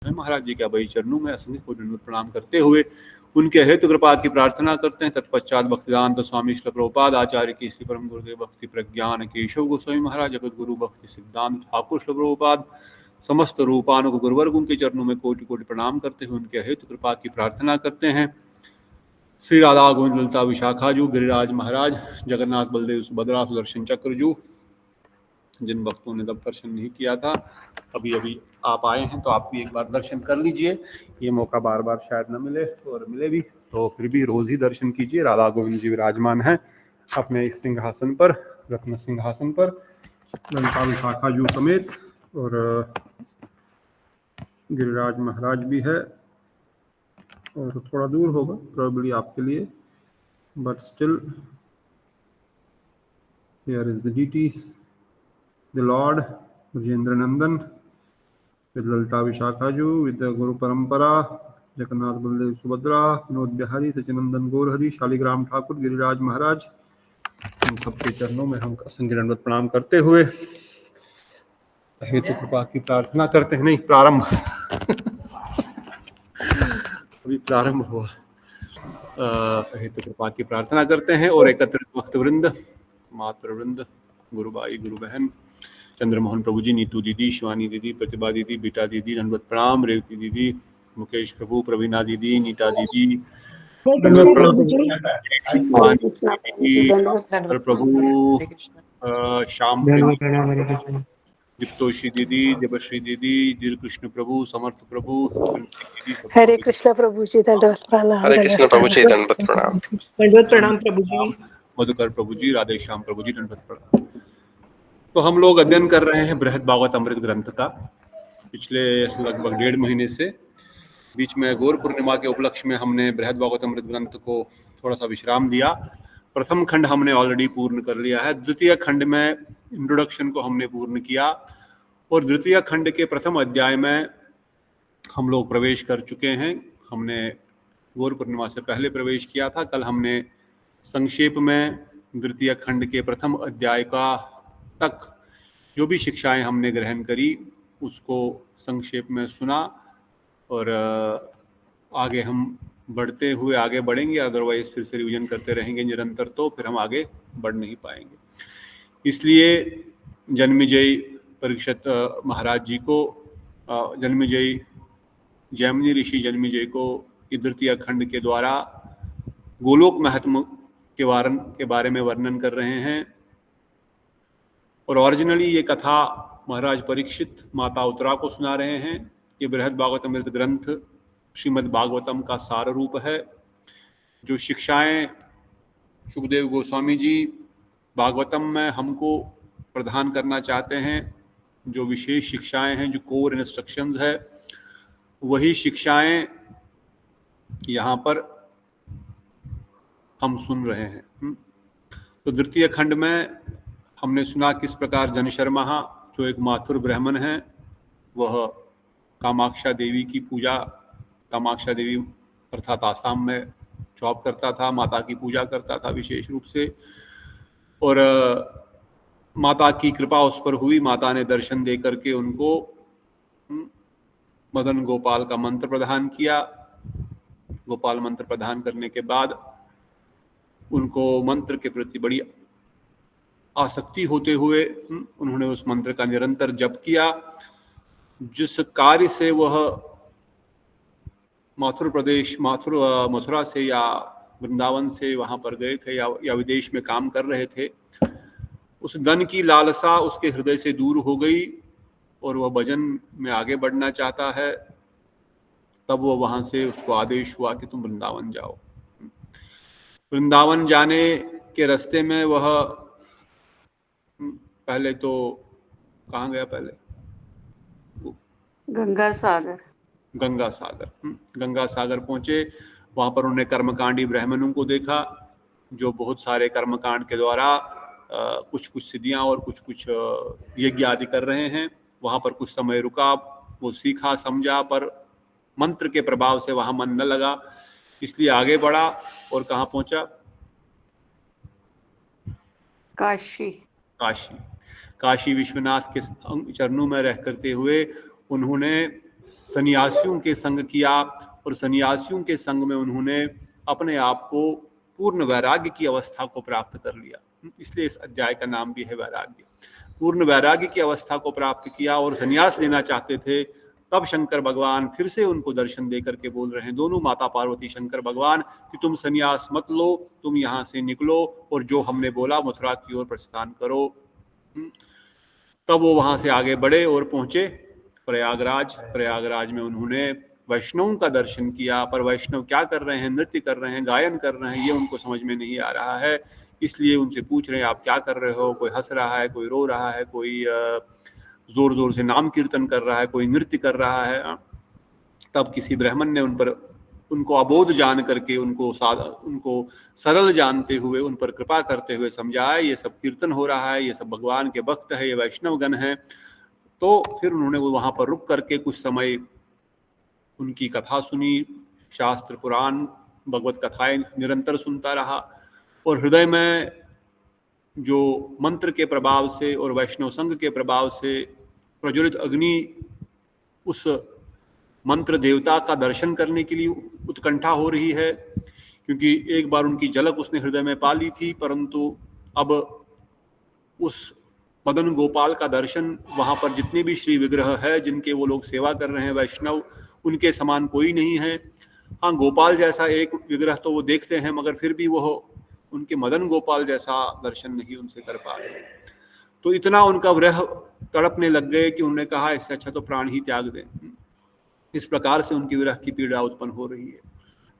गोस्वामी महाराज जी के अभय चरणों में असंख्य कोटि दंडवत प्रणाम करते हुए उनके हेतु कृपा की प्रार्थना करते हैं। तत्पश्चात भक्तिदांत स्वामी श्रील प्रभुपाद आचार्य की श्री परम गुरुदेव भक्ति प्रज्ञान केशव गोस्वामी महाराज, जगत गुरु भक्ति सिद्धांत ठाकुर श्रील प्रभुपाद, समस्त रूपानुग गुरुवर्ग उनके चरणों में कोटि कोटि प्रणाम करते हुए उनके हेतु कृपा की प्रार्थना करते हैं। श्री राधा गोविंद ललिता विशाखा जू, गिरिराज महाराज, जगन्नाथ बलदेव सुभद्रा, सुदर्शन चक्र जू, जिन भक्तों ने तब दर्शन नहीं किया था अभी अभी आप आए हैं तो आप भी एक बार दर्शन कर लीजिए। ये मौका बार बार शायद न मिले, और मिले भी तो फिर भी रोज ही दर्शन कीजिए। राधा गोविंद जी विराजमान हैं अपने इस सिंहासन पर, रत्न सिंहासन पर, ललिता विशाखा जू समेत, और गिरिराज महाराज भी है, और थोड़ा दूर होगा प्रोबेबली आपके लिए, but still here is the deities, the Lord Vijendra Nandan with Lalita Vishakha Ju, with the Guru Parampara, Jagannath Baldev Subhadra, Vinod Bihari, Sachinandan Gaurhari, Shaligram Thakur, Giriraj Maharaj, इन सबके चरणों में हम असंख्य दंडवत प्रणाम करते हुए हेतु कृपा की प्रार्थना करते हैं। नहीं, प्रारंभ अभी प्रारंभ हुआ। हेतु कृपा की प्रार्थना करते हैं और एकत्रित भक्त वृंद, मातृ वृंद, गुरुबाई, गुरु बहन, चंद्रमोहन प्रभु जी, नीतू दीदी, शिवानी दीदी, प्रतिभा दीदी, बीटा दीदी, दंडवत प्रणाम, रेवती दीदी, मुकेश प्रभु, प्रवीणा दीदी, नीता दीदी, दंडवत प्रभु, श्याम प्रभु, दीप्तोषी दीदी, देवश्री दीदी, दिल कृष्ण प्रभु, समर्थ प्रभु, दीदी, हरे कृष्ण प्रभु जी, दंडवत प्रणाम। हरे कृष्ण प्रभु जी, दंडवत प्रणाम। दंडवत प्रणाम प्रभु जी। मधुकर प्रभु जी, राधे श्याम प्रभु जी, दंडवत प्रणाम। तो हम लोग अध्ययन कर रहे हैं बृहद भागवत अमृत ग्रंथ का पिछले लगभग 1.5 महीने से। बीच में गौर पूर्णिमा के उपलक्ष्य में हमने बृहद भागवत अमृत ग्रंथ को थोड़ा सा विश्राम दिया। प्रथम खंड हमने ऑलरेडी पूर्ण कर लिया है। द्वितीय खंड में इंट्रोडक्शन को हमने पूर्ण किया, और द्वितीय खंड के प्रथम अध्याय में हम लोग प्रवेश कर चुके हैं। हमने गौर पूर्णिमा से पहले प्रवेश किया था। कल हमने संक्षेप में द्वितीय खंड के प्रथम अध्याय का तक जो भी शिक्षाएं हमने ग्रहण करी उसको संक्षेप में सुना, और आगे हम बढ़ते हुए आगे बढ़ेंगे। अदरवाइज फिर से रिवीजन करते रहेंगे निरंतर तो फिर हम आगे बढ़ नहीं पाएंगे। इसलिए जन्मेजय परीक्षित महाराज जी को, जन्मेजय जैमिनी ऋषि जन्मेजय को द्वितीय खंड के द्वारा गोलोक महात्म्य के बारे में वर्णन कर रहे हैं। और ओरिजिनली ये कथा महाराज परीक्षित माता उत्तरा को सुना रहे हैं। ये बृहद भागवत अमृत ग्रंथ श्रीमद् भागवतम का सार रूप है। जो शिक्षाएं सुखदेव गोस्वामी जी भागवतम में हमको प्रदान करना चाहते हैं, जो विशेष शिक्षाएं हैं, जो कोर इंस्ट्रक्शंस है, वही शिक्षाएं यहाँ पर हम सुन रहे हैं। तो द्वितीय खंड में हमने सुना किस प्रकार जनशर्मा जो एक माथुर ब्राह्मण हैं, वह कामाक्षा देवी की पूजा, कामाक्षा देवी अर्थात आसाम में जॉब करता था, माता की पूजा करता था विशेष रूप से, और माता की कृपा उस पर हुई। माता ने दर्शन दे करके उनको मदन गोपाल का मंत्र प्रदान किया। गोपाल मंत्र प्रदान करने के बाद उनको मंत्र के प्रति बड़ी आसक्ति होते हुए उन्होंने उस मंत्र का निरंतर जप किया। जिस कार्य से वह मथुरा से या वृंदावन से वहां पर गए थे या विदेश में काम कर रहे थे, उस धन की लालसा उसके हृदय से दूर हो गई और वह भजन में आगे बढ़ना चाहता है। तब वह वहां से उसको आदेश हुआ कि तुम वृंदावन जाओ। वृंदावन जाने के रास्ते में वह पहले तो कहाँ गया, पहले गंगा सागर पहुंचे। वहां पर उन्होंने कर्मकांडी ब्राह्मणों को देखा जो बहुत सारे कर्मकांड के द्वारा कुछ कुछ सिद्धियां और कुछ कुछ यज्ञ आदि कर रहे हैं। वहां पर कुछ समय रुका, वो सीखा समझा, पर मंत्र के प्रभाव से वहां मन न लगा, इसलिए आगे बढ़ा और कहाँ पहुंचा? काशी विश्वनाथ के चरणों में रह करते हुए उन्होंने सन्यासियों के संग किया और सन्यासियों के संग में उन्होंने अपने आप को पूर्ण वैराग्य की अवस्था को प्राप्त कर लिया। इसलिए इस अध्याय का नाम भी है वैराग्य। पूर्ण वैराग्य की अवस्था को प्राप्त किया और संन्यास लेना चाहते थे। तब शंकर भगवान फिर से उनको दर्शन दे करके बोल रहे हैं, दोनों माता पार्वती शंकर भगवान, कि तुम संन्यास मत लो, तुम यहाँ से निकलो और जो हमने बोला मथुरा की ओर प्रस्थान करो। तब वो वहां से आगे बढ़े और पहुंचे प्रयागराज। प्रयागराज में उन्होंने वैष्णवों का दर्शन किया, पर वैष्णव क्या कर रहे हैं, नृत्य कर रहे हैं, गायन कर रहे हैं, ये उनको समझ में नहीं आ रहा है। इसलिए उनसे पूछ रहे हैं आप क्या कर रहे हो। कोई हंस रहा है, कोई रो रहा है, कोई जोर जोर से नाम कीर्तन कर रहा है, कोई नृत्य कर रहा है। तब किसी ब्राह्मण ने उनको अबोध जान करके, उनको सरल जानते हुए, उन पर कृपा करते हुए समझाया ये सब कीर्तन हो रहा है, ये सब भगवान के भक्त है, ये वैष्णव गण है। तो फिर उन्होंने वहां पर रुक करके कुछ समय उनकी कथा सुनी, शास्त्र पुराण भगवत कथाएं निरंतर सुनता रहा और हृदय में जो मंत्र के प्रभाव से और वैष्णव संघ के प्रभाव से प्रज्वलित अग्नि उस मंत्र देवता का दर्शन करने के लिए उत्कंठा हो रही है, क्योंकि एक बार उनकी झलक उसने हृदय में पा ली थी, परंतु अब उस मदन गोपाल का दर्शन, वहां पर जितने भी श्री विग्रह है जिनके वो लोग सेवा कर रहे हैं वैष्णव, उनके समान कोई नहीं है। हाँ, गोपाल जैसा एक विग्रह तो वो देखते हैं, मगर फिर भी वो उनके मदन गोपाल जैसा दर्शन नहीं उनसे कर पा रहे। तो इतना उनका विरह तड़पने लग गए कि उन्होंने कहा इससे अच्छा तो प्राण ही त्याग दें। इस प्रकार से उनकी विरह की पीड़ा उत्पन्न हो रही है।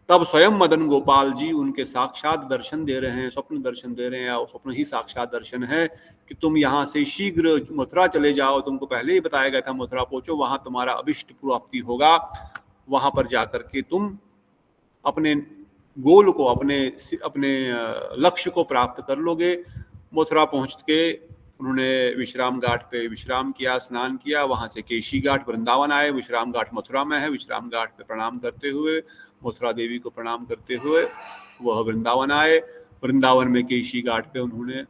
तब स्वयं मदन गोपाल जी उनके साक्षात दर्शन दे रहे हैं, स्वप्न दर्शन दे रहे हैं, और स्वप्न ही साक्षात दर्शन है कि तुम यहाँ से शीघ्र मथुरा चले जाओ, तुमको पहले ही बताया गया था मथुरा पहुंचो, वहां तुम्हारा अभिष्ट प्राप्ति होगा, वहां पर जाकर के तुम अपने गोल को, अपने लक्ष्य को प्राप्त कर लोगे। मथुरा पहुंच के उन्होंने विश्राम घाट पे विश्राम किया, स्नान किया, वहां से केशी घाट वृंदावन आए। विश्राम घाट मथुरा में है। विश्राम घाट पे प्रणाम करते हुए, मथुरा देवी को प्रणाम करते हुए वह वृंदावन आए। वृंदावन में केशी घाट पे उन्होंने,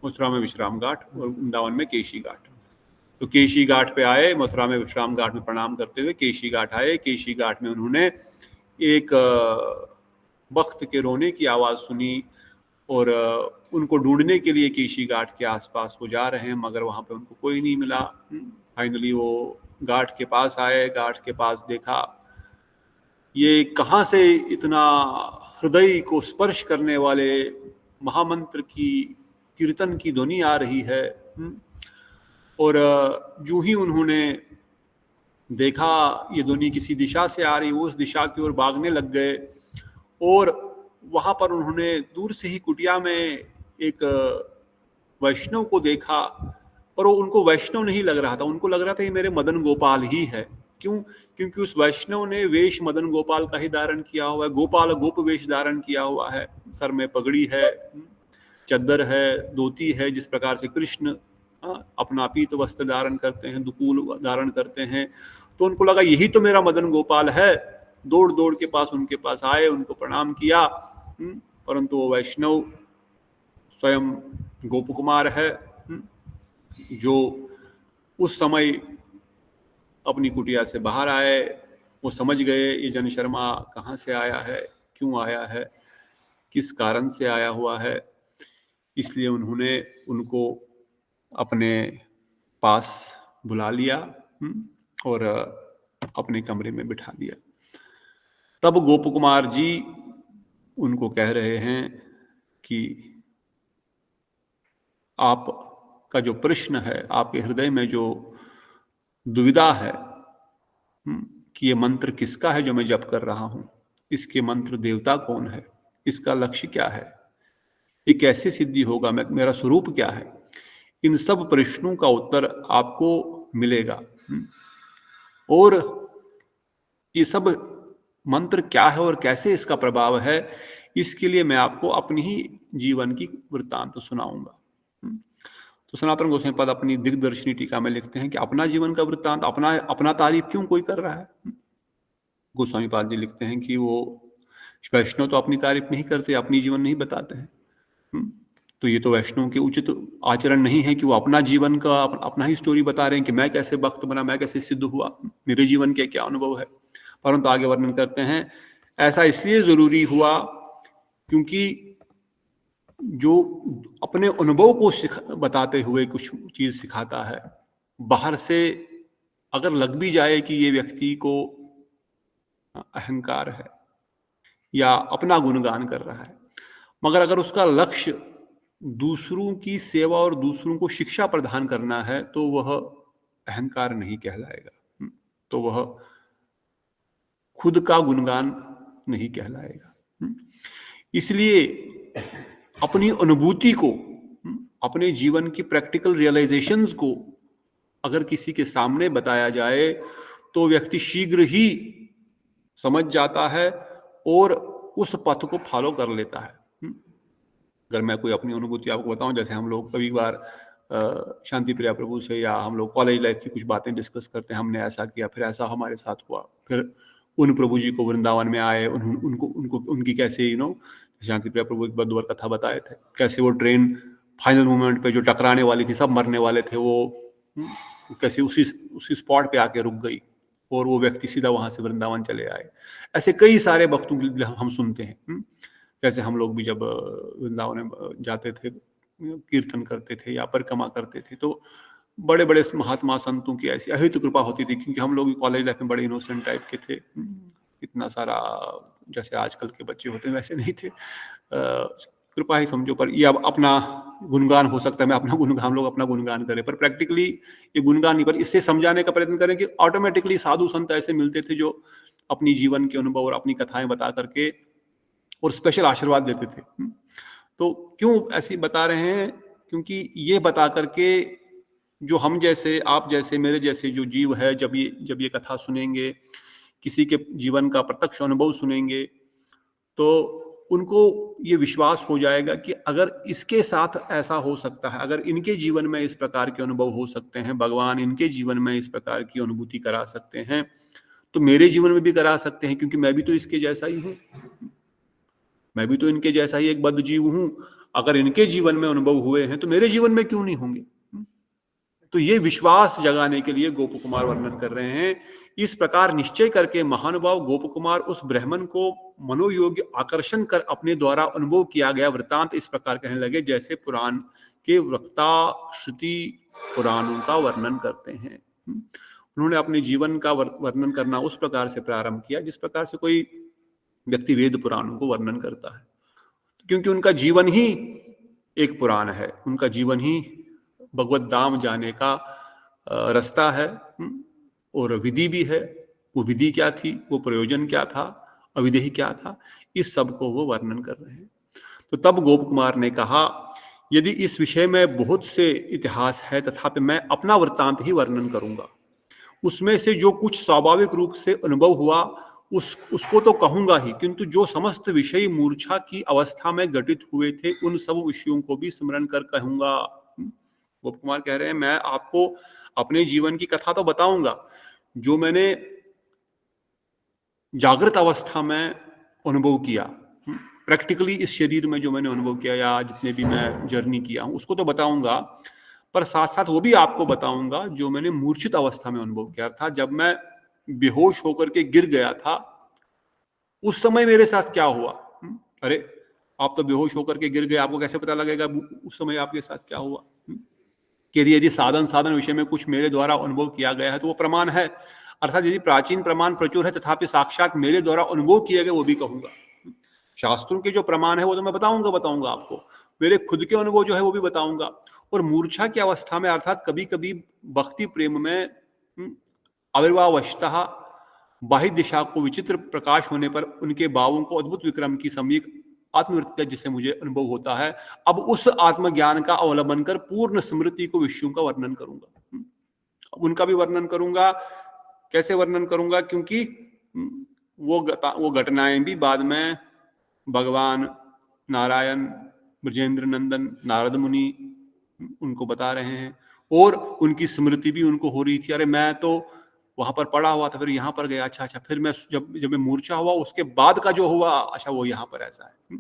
मथुरा में विश्राम घाट और वृंदावन में केशी घाट, तो केशी घाट पे आए, मथुरा में विश्राम घाट में प्रणाम करते हुए केशी घाट आए। केशी घाट में उन्होंने एक भक्त के रोने की आवाज़ सुनी और उनको ढूंढने के लिए केशी घाट के आसपास वो जा रहे हैं, मगर वहाँ पे उनको कोई नहीं मिला। फाइनली वो घाट के पास आए। घाट के पास देखा ये कहाँ से इतना हृदय को स्पर्श करने वाले महामंत्र की कीर्तन की ध्वनि आ रही है। और जो ही उन्होंने देखा ये ध्वनि किसी दिशा से आ रही, वो उस दिशा की ओर भागने लग गए। और वहां पर उन्होंने दूर से ही कुटिया में एक वैष्णव को देखा, पर वो उनको वैष्णव नहीं लग रहा था, उनको लग रहा था ये मेरे मदन गोपाल ही है। क्यों? क्योंकि उस वैष्णव ने वेश मदन गोपाल का ही धारण किया हुआ है, गोपाल गोप वेश धारण किया हुआ है, सर में पगड़ी है, चद्दर है, धोती है, जिस प्रकार से कृष्ण अपना पीत वस्त्र धारण करते हैं, दुकूल धारण करते हैं। तो उनको लगा यही तो मेरा मदन गोपाल है। दौड़ दौड़ के पास उनके पास आए, उनको प्रणाम किया, परंतु वो वैष्णव स्वयं गोप कुमार है, जो उस समय अपनी कुटिया से बाहर आए। वो समझ गए ये जन शर्मा कहाँ से आया है, क्यों आया है, किस कारण से आया हुआ है। इसलिए उन्होंने उनको अपने पास बुला लिया और अपने कमरे में बिठा दिया। तब गोप कुमार जी उनको कह रहे हैं कि आपका जो प्रश्न है, आपके हृदय में जो दुविधा है कि ये मंत्र किसका है जो मैं जप कर रहा हूं, इसके मंत्र देवता कौन है, इसका लक्ष्य क्या है, ये कैसे सिद्धि होगा, मेरा स्वरूप क्या है, इन सब प्रश्नों का उत्तर आपको मिलेगा। और ये सब मंत्र क्या है और कैसे इसका प्रभाव है, इसके लिए मैं आपको अपनी ही जीवन की वृत्तांत सुनाऊंगा। तो सनातन गोस्वामी पद अपनी दिग्दर्शनी टीका में लिखते हैं कि अपना जीवन का वृत्तांत, अपना तारीफ क्यों कोई कर रहा है। गोस्वामी पाद जी लिखते हैं कि वो वैष्णव तो अपनी तारीफ नहीं करते, अपनी जीवन नहीं बताते हैं। तो ये तो वैष्णव के उचित आचरण नहीं है कि वो अपना जीवन का अपना ही स्टोरी बता रहे हैं कि मैं कैसे भक्त बना, मैं कैसे सिद्ध हुआ, मेरे जीवन के क्या अनुभव है। परंतु आगे वर्णन करते हैं ऐसा इसलिए जरूरी हुआ क्योंकि जो अपने अनुभव को बताते हुए कुछ चीज सिखाता है, बाहर से अगर लग भी जाए कि ये व्यक्ति को अहंकार है या अपना गुणगान कर रहा है, मगर अगर उसका लक्ष्य दूसरों की सेवा और दूसरों को शिक्षा प्रदान करना है तो वह अहंकार नहीं कहलाएगा, तो वह खुद का गुणगान नहीं कहलाएगा। इसलिए अपनी अनुभूति को, अपने जीवन की प्रैक्टिकल रियलाइजेशंस को अगर किसी के सामने बताया जाए तो व्यक्ति शीघ्र ही समझ जाता है और उस पथ को फॉलो कर लेता है। अगर मैं कोई अपनी अनुभूति आपको बताऊं, जैसे हम लोग कभी बार शांति प्रिया प्रभु से या हम लोग कॉलेज लाइफ की कुछ बातें डिस्कस करते हैं, हमने ऐसा किया, फिर ऐसा हमारे साथ हुआ, फिर उन प्रभु जी को वृंदावन में आए, उनको उनकी कैसे शांति प्रिया प्रभु एक बद्दवर कथा बताए थे, कैसे वो ट्रेन फाइनल मोमेंट पे जो टकराने वाली थी, सब मरने वाले थे, वो कैसे उसी स्पॉट पे आके रुक गई और वो व्यक्ति सीधा वहां से वृंदावन चले आए। ऐसे कई सारे भक्तों की हम सुनते हैं। जैसे हम लोग भी जब वृंदावन में जाते थे, कीर्तन करते थे या परिक्रमा करते थे, तो बड़े बड़े महात्मा संतों की ऐसी अहित कृपा होती थी, क्योंकि हम लोग कॉलेज लाइफ में बड़े इनोसेंट टाइप के थे, इतना सारा जैसे आजकल के बच्चे होते हैं वैसे नहीं थे, कृपा ही समझो। पर ये अब अपना गुणगान हो सकता है, मैं अपना गुणगान, हम लोग अपना गुणगान करें, पर प्रैक्टिकली ये गुणगान नहीं, पर इससे समझाने का प्रयत्न करें कि ऑटोमेटिकली साधु संत ऐसे मिलते थे जो अपनी जीवन के अनुभव और अपनी कथाएं बता करके और स्पेशल आशीर्वाद देते थे। तो क्यों ऐसी बता रहे हैं? क्योंकि ये बता करके जो हम जैसे, आप जैसे, मेरे जैसे जो जीव है, जब ये कथा सुनेंगे, किसी के जीवन का प्रत्यक्ष अनुभव सुनेंगे, तो उनको ये विश्वास हो जाएगा कि अगर इसके साथ ऐसा हो सकता है, अगर इनके जीवन में इस प्रकार के अनुभव हो सकते हैं, भगवान इनके जीवन में इस प्रकार की अनुभूति करा सकते हैं, तो मेरे जीवन में भी करा सकते हैं, क्योंकि मैं भी तो इसके जैसा ही हूं, मैं भी तो इनके जैसा ही एक बद्ध जीव हूं। अगर इनके जीवन में अनुभव हुए हैं तो मेरे जीवन में क्यों नहीं होंगे? तो ये विश्वास जगाने के लिए गोप कुमार वर्णन कर रहे हैं। इस प्रकार निश्चय करके महानुभाव गोप कुमार उस ब्राह्मण को मनोयोग्य आकर्षण कर अपने द्वारा अनुभव किया गया वृतांत इस प्रकार कहने लगे, जैसे पुराण के वक्ता श्रुति पुराणों का वर्णन करते हैं। उन्होंने अपने जीवन का वर्णन करना उस प्रकार से प्रारंभ किया जिस प्रकार से कोई व्यक्ति वेद पुराणों को वर्णन करता है, क्योंकि उनका जीवन ही एक पुराण है, उनका जीवन ही भगवत धाम जाने का रास्ता है और विधि भी है। वो विधि क्या थी, वो प्रयोजन क्या था, अविधेय क्या था, इस सब को वो वर्णन कर रहे हैं। तो तब गोप कुमार ने कहा, यदि इस विषय में बहुत से इतिहास है, तथापि मैं अपना वृत्तांत ही वर्णन करूंगा। उसमें से जो कुछ स्वाभाविक रूप से अनुभव हुआ उसको तो कहूंगा ही, किंतु जो समस्त विषय मूर्छा की अवस्था में घटित हुए थे, उन सब विषयों को भी स्मरण कर कहूंगा। गोप कुमार कह रहे हैं, मैं आपको अपने जीवन की कथा तो बताऊंगा, जो मैंने जागृत अवस्था में अनुभव किया, प्रैक्टिकली इस शरीर में जो मैंने अनुभव किया या जितने भी मैं जर्नी किया हूं उसको तो बताऊंगा, पर साथ साथ वो भी आपको बताऊंगा जो मैंने मूर्छित अवस्था में अनुभव किया था, जब मैं बेहोश होकर के गिर गया था, उस समय मेरे साथ क्या हुआ। अरे आप तो बेहोश होकर के गिर गए, आपको कैसे पता लगेगा उस समय आपके साथ क्या हुआ? कि यदि साधन विषय में कुछ मेरे द्वारा अनुभव किया गया है तो वो प्रमाण है, अर्थात यदि प्राचीन प्रमाण प्रचुर है तथापि साक्षात मेरे द्वारा अनुभव किए गए वो भी कहूंगा। शास्त्रों के जो प्रमाण है वो तो मैं बताऊंगा आपको, मेरे खुद के अनुभव जो है वो भी बताऊंगा। और मूर्छा की अवस्था में, अर्थात कभी कभी भक्ति प्रेम में आविर्भावशतः बाह्य दिशा को विचित्र प्रकाश होने पर उनके भावों को अद्भुत विक्रम की सम्यक आत्मवृत्ति जिसे मुझे अनुभव होता है, अब उस आत्मज्ञान का अवलंबन कर पूर्ण स्मृति को विषयों का वर्णन करूंगा। उनका भी वर्णन करूंगा। कैसे वर्णन करूंगा? क्योंकि वो घटनाएं भी बाद में भगवान नारायण, ब्रजेंद्र नंदन, नारद मुनि उनको बता रहे हैं, और उनकी स्मृति भी उनको हो रही थी। अरे मैं तो वहां पर पड़ा हुआ था, फिर यहाँ पर गया, अच्छा फिर मैं जब मैं मूर्छा हुआ उसके बाद का जो हुआ, अच्छा वो यहाँ पर ऐसा है।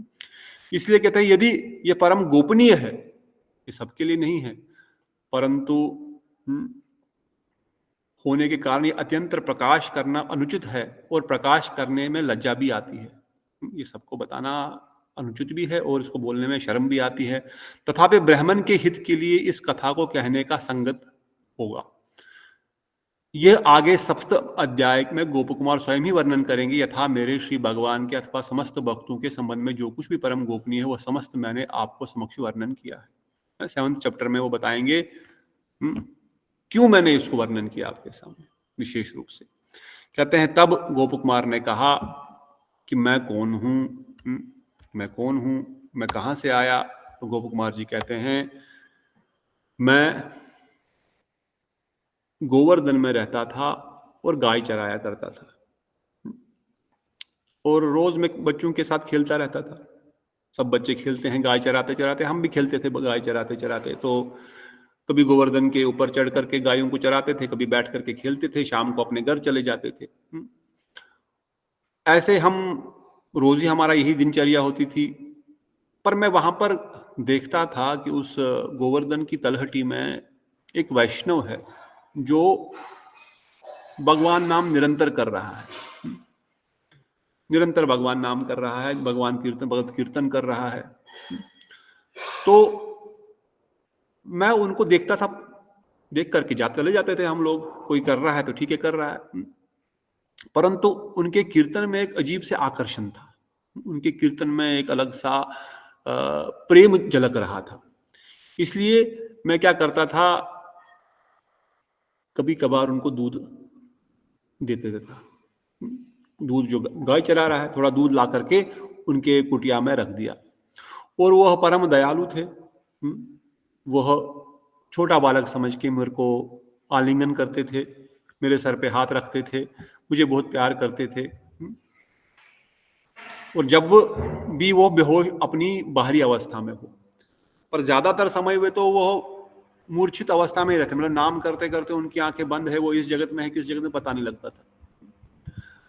इसलिए कहते हैं यदि ये परम गोपनीय है, ये सबके लिए नहीं है, परंतु होने के कारण ये अत्यंत प्रकाश करना अनुचित है और प्रकाश करने में लज्जा भी आती है। ये सबको बताना अनुचित भी है और इसको बोलने में शर्म भी आती है। तथापि ब्राह्मण के हित के लिए इस कथा को कहने का संगत होगा। यह आगे सप्त अध्याय में गोप कुमार स्वयं ही वर्णन करेंगे। यथा मेरे श्री भगवान के अथवा समस्त भक्तों के संबंध में जो कुछ भी परम गोपनीय है वह समस्त मैंने आपको समक्ष वर्णन किया है। 7th चैप्टर में वो बताएंगे क्यों मैंने इसको वर्णन किया आपके सामने विशेष रूप से। कहते हैं तब गोप कुमार ने कहा कि मैं कौन हूं, मैं कौन हूं, मैं कहां से आया। तो गोप कुमार जी कहते हैं मैं गोवर्धन में रहता था और गाय चराया करता था और रोज मैं बच्चों के साथ खेलता रहता था। सब बच्चे खेलते हैं गाय चराते चराते, हम भी खेलते थे गाय चराते चराते। तो कभी गोवर्धन के ऊपर चढ़ करके गायों को चराते थे, कभी बैठ करके खेलते थे, शाम को अपने घर चले जाते थे। ऐसे हम रोज ही हमारा यही दिनचर्या होती थी। पर मैं वहां पर देखता था कि उस गोवर्धन की तलहटी में एक वैष्णव है जो भगवान नाम निरंतर कर रहा है, निरंतर भगवान नाम कर रहा है, भगवान कीर्तन भगवत कीर्तन कर रहा है। तो मैं उनको देखता था, देख करके चले जाते थे हम लोग, कोई कर रहा है तो ठीक है कर रहा है। परंतु उनके कीर्तन में एक अजीब से आकर्षण था, उनके कीर्तन में एक अलग सा प्रेम झलक रहा था। इसलिए मैं क्या करता था, कभी कभार उनको दूध देते था। दूध जो गाय चला रहा है, थोड़ा दूध ला करके उनके कुटिया में रख दिया। और वह परम दयालु थे। वह छोटा बालक समझ के मेरे को आलिंगन करते थे, मेरे सर पे हाथ रखते थे, मुझे बहुत प्यार करते थे। और जब भी वो बेहोश अपनी बाहरी अवस्था में हो, पर ज्यादातर समय में तो वह मूर्छित अवस्था में ही रहते, मतलब नाम करते करते उनकी आंखें बंद है, वो इस जगत में है किस जगत में पता नहीं लगता था।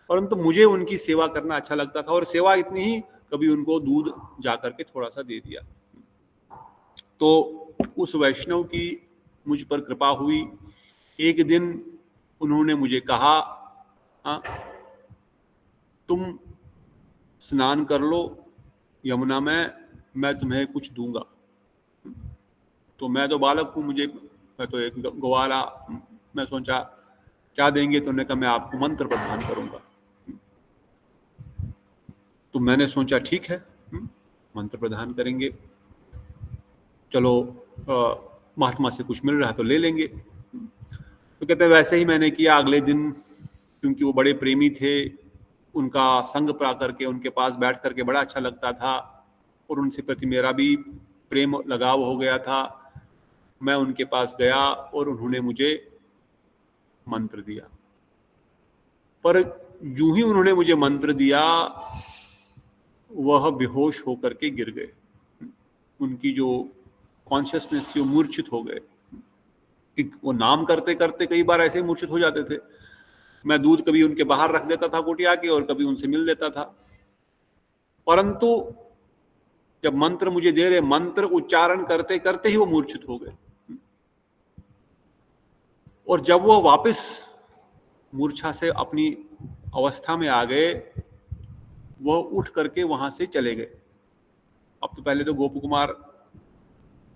परंतु मुझे उनकी सेवा करना अच्छा लगता था, और सेवा इतनी ही, कभी उनको दूध जा करके थोड़ा सा दे दिया। तो उस वैष्णव की मुझ पर कृपा हुई। एक दिन उन्होंने मुझे कहा, तुम स्नान कर लो यमुना में, मैं तुम्हें कुछ दूंगा। तो मैं तो बालक हूँ, मैं तो एक ग्वाला, मैं सोचा क्या देंगे। तो उन्होंने कहा मैं आपको मंत्र प्रदान करूंगा। तो मैंने सोचा ठीक है, मंत्र प्रदान करेंगे, चलो महात्मा से कुछ मिल रहा है तो ले लेंगे। तो कहते हैं वैसे ही मैंने किया। अगले दिन, क्योंकि वो बड़े प्रेमी थे, उनका संग पा करके उनके पास बैठ करके बड़ा अच्छा लगता था, और उनसे प्रति मेरा भी प्रेम लगाव हो गया था। मैं उनके पास गया और उन्होंने मुझे मंत्र दिया। पर यूं ही उन्होंने मुझे मंत्र दिया, वह बेहोश होकर के गिर गए। उनकी जो कॉन्शियसनेस थी वो मूर्छित हो गए। वो नाम करते करते कई बार ऐसे मूर्छित हो जाते थे। मैं दूध कभी उनके बाहर रख देता था कुटिया के, और कभी उनसे मिल लेता था। परंतु जब मंत्र मुझे दे रहे, मंत्र उच्चारण करते करते ही वो मूर्छित हो गए। और जब वो वापस मूर्छा से अपनी अवस्था में आ गए, वह उठ करके वहां से चले गए। अब तो पहले तो गोप कुमार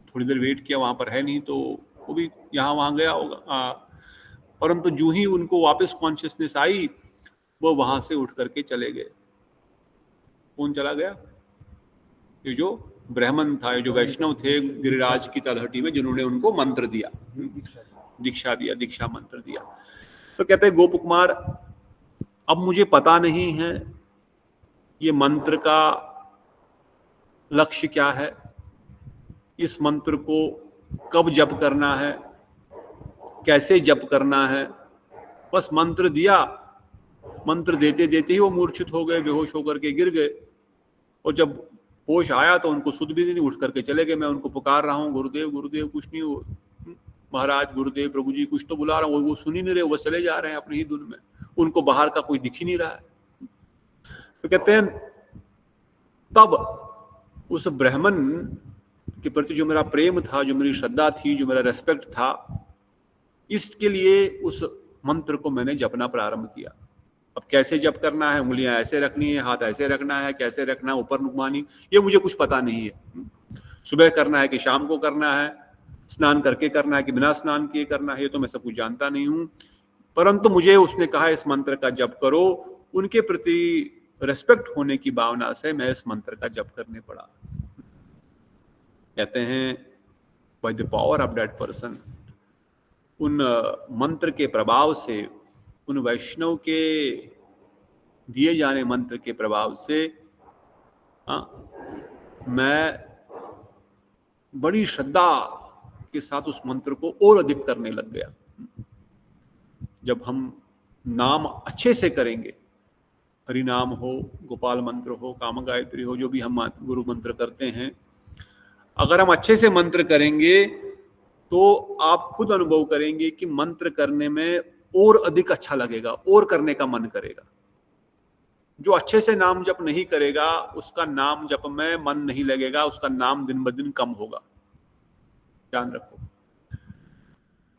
थोड़ी देर वेट किया, वहां पर है नहीं, तो वो भी यहाँ वहां गया होगा। परंतु जो ही उनको वापस कॉन्शियसनेस आई, वो वहां से उठ करके चले गए। कौन चला गया? ये जो ब्राह्मण था, ये जो वैष्णव थे गिरिराज की तलहटी में, जिन्होंने उनको मंत्र दिया, दीक्षा दिया, दीक्षा मंत्र दिया। तो कहते हैं गोप कुमार, अब मुझे पता नहीं है ये मंत्र का लक्ष्य क्या है, इस मंत्र को कब जप करना है, कैसे जप करना है। बस मंत्र दिया, मंत्र देते देते ही वो मूर्छित हो गए, बेहोश होकर के गिर गए। और जब होश आया तो उनको सुध भी नहीं, उठ करके चले गए। मैं उनको पुकार रहा हूँ, गुरुदेव गुरुदेव, कुछ नहीं हो, महाराज गुरुदेव प्रभु जी कुछ तो बुला रहा हूँ, वो सुन ही नहीं रहे, वो चले जा रहे हैं अपनी ही धुन में, उनको बाहर का कोई दिख ही नहीं रहा है। तो कहते हैं तब उस ब्राह्मण के प्रति जो मेरा प्रेम था, जो मेरी श्रद्धा थी, जो मेरा रेस्पेक्ट था, इसके लिए उस मंत्र को मैंने जपना प्रारंभ किया। अब कैसे जप करना है, उंगलियां ऐसे रखनी है, हाथ ऐसे रखना है, कैसे रखना है, ऊपर नुकमानी, ये मुझे कुछ पता नहीं है। सुबह करना है कि शाम को करना है, स्नान करके करना है कि बिना स्नान किए करना है, ये तो मैं सब कुछ जानता नहीं हूँ। परंतु मुझे उसने कहा इस मंत्र का जप करो। उनके प्रति रेस्पेक्ट होने की भावना से मैं इस मंत्र का जप करने पड़ा। कहते हैं by the power of that person, उन मंत्र के प्रभाव से, उन वैष्णव के दिए जाने मंत्र के प्रभाव से मैं बड़ी श्रद्धा के साथ उस मंत्र को और अधिक करने लग गया। जब हम नाम अच्छे से करेंगे, हरि नाम हो, गोपाल मंत्र हो, काम गायत्री हो, जो भी हम गुरु मंत्र करते हैं, अगर हम अच्छे से मंत्र करेंगे तो आप खुद अनुभव करेंगे कि मंत्र करने में और अधिक अच्छा लगेगा, और करने का मन करेगा। जो अच्छे से नाम जप नहीं करेगा, उसका नाम जप में मन नहीं लगेगा, उसका नाम दिन ब दिन कम होगा, ध्यान रखो।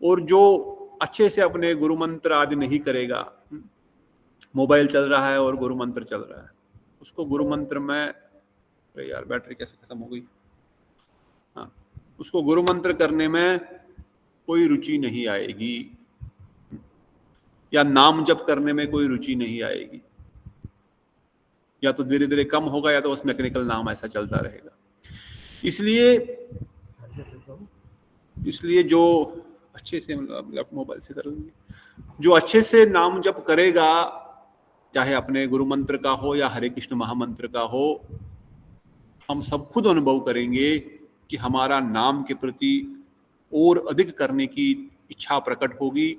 और जो अच्छे से अपने गुरु मंत्र आदि नहीं करेगा, मोबाइल चल रहा है और गुरु मंत्र चल रहा है, उसको गुरु मंत्र में, अरे यार बैटरी कैसे खत्म हो गई, हाँ, उसको गुरु मंत्र करने में कोई रुचि नहीं आएगी, या नाम जप करने में कोई रुचि नहीं आएगी, या तो धीरे धीरे कम होगा, या तो बस मैकेनिकल नाम ऐसा चलता रहेगा। इसलिए जो अच्छे से, मोबाइल से कर लेंगे, जो अच्छे से नाम जप करेगा, चाहे अपने गुरु मंत्र का हो या हरे कृष्ण महामंत्र का हो, हम सब खुद अनुभव करेंगे कि हमारा नाम के प्रति और अधिक करने की इच्छा प्रकट होगी,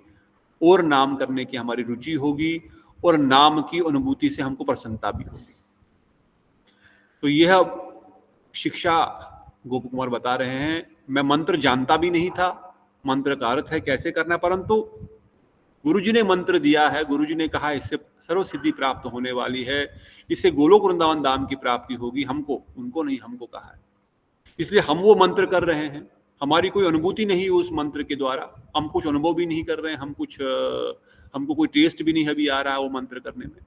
और नाम करने की हमारी रुचि होगी, और नाम की अनुभूति से हमको प्रसन्नता भी होगी। तो यह शिक्षा गोप कुमार बता रहे हैं। मैं मंत्र जानता भी नहीं था, मंत्र का अर्थ है कैसे करना, परंतु गुरुजी ने मंत्र दिया है, गुरुजी ने कहा इससे सर्व सिद्धि प्राप्त होने वाली है, इससे गोलोक वृंदावन धाम की प्राप्ति होगी। हमको, उनको नहीं, हमको कहा है, इसलिए हम वो मंत्र कर रहे हैं। हमारी कोई अनुभूति नहीं उस मंत्र के द्वारा, हम कुछ अनुभव भी नहीं कर रहे हैं, हमको कोई टेस्ट भी नहीं अभी आ रहा है वो मंत्र करने में,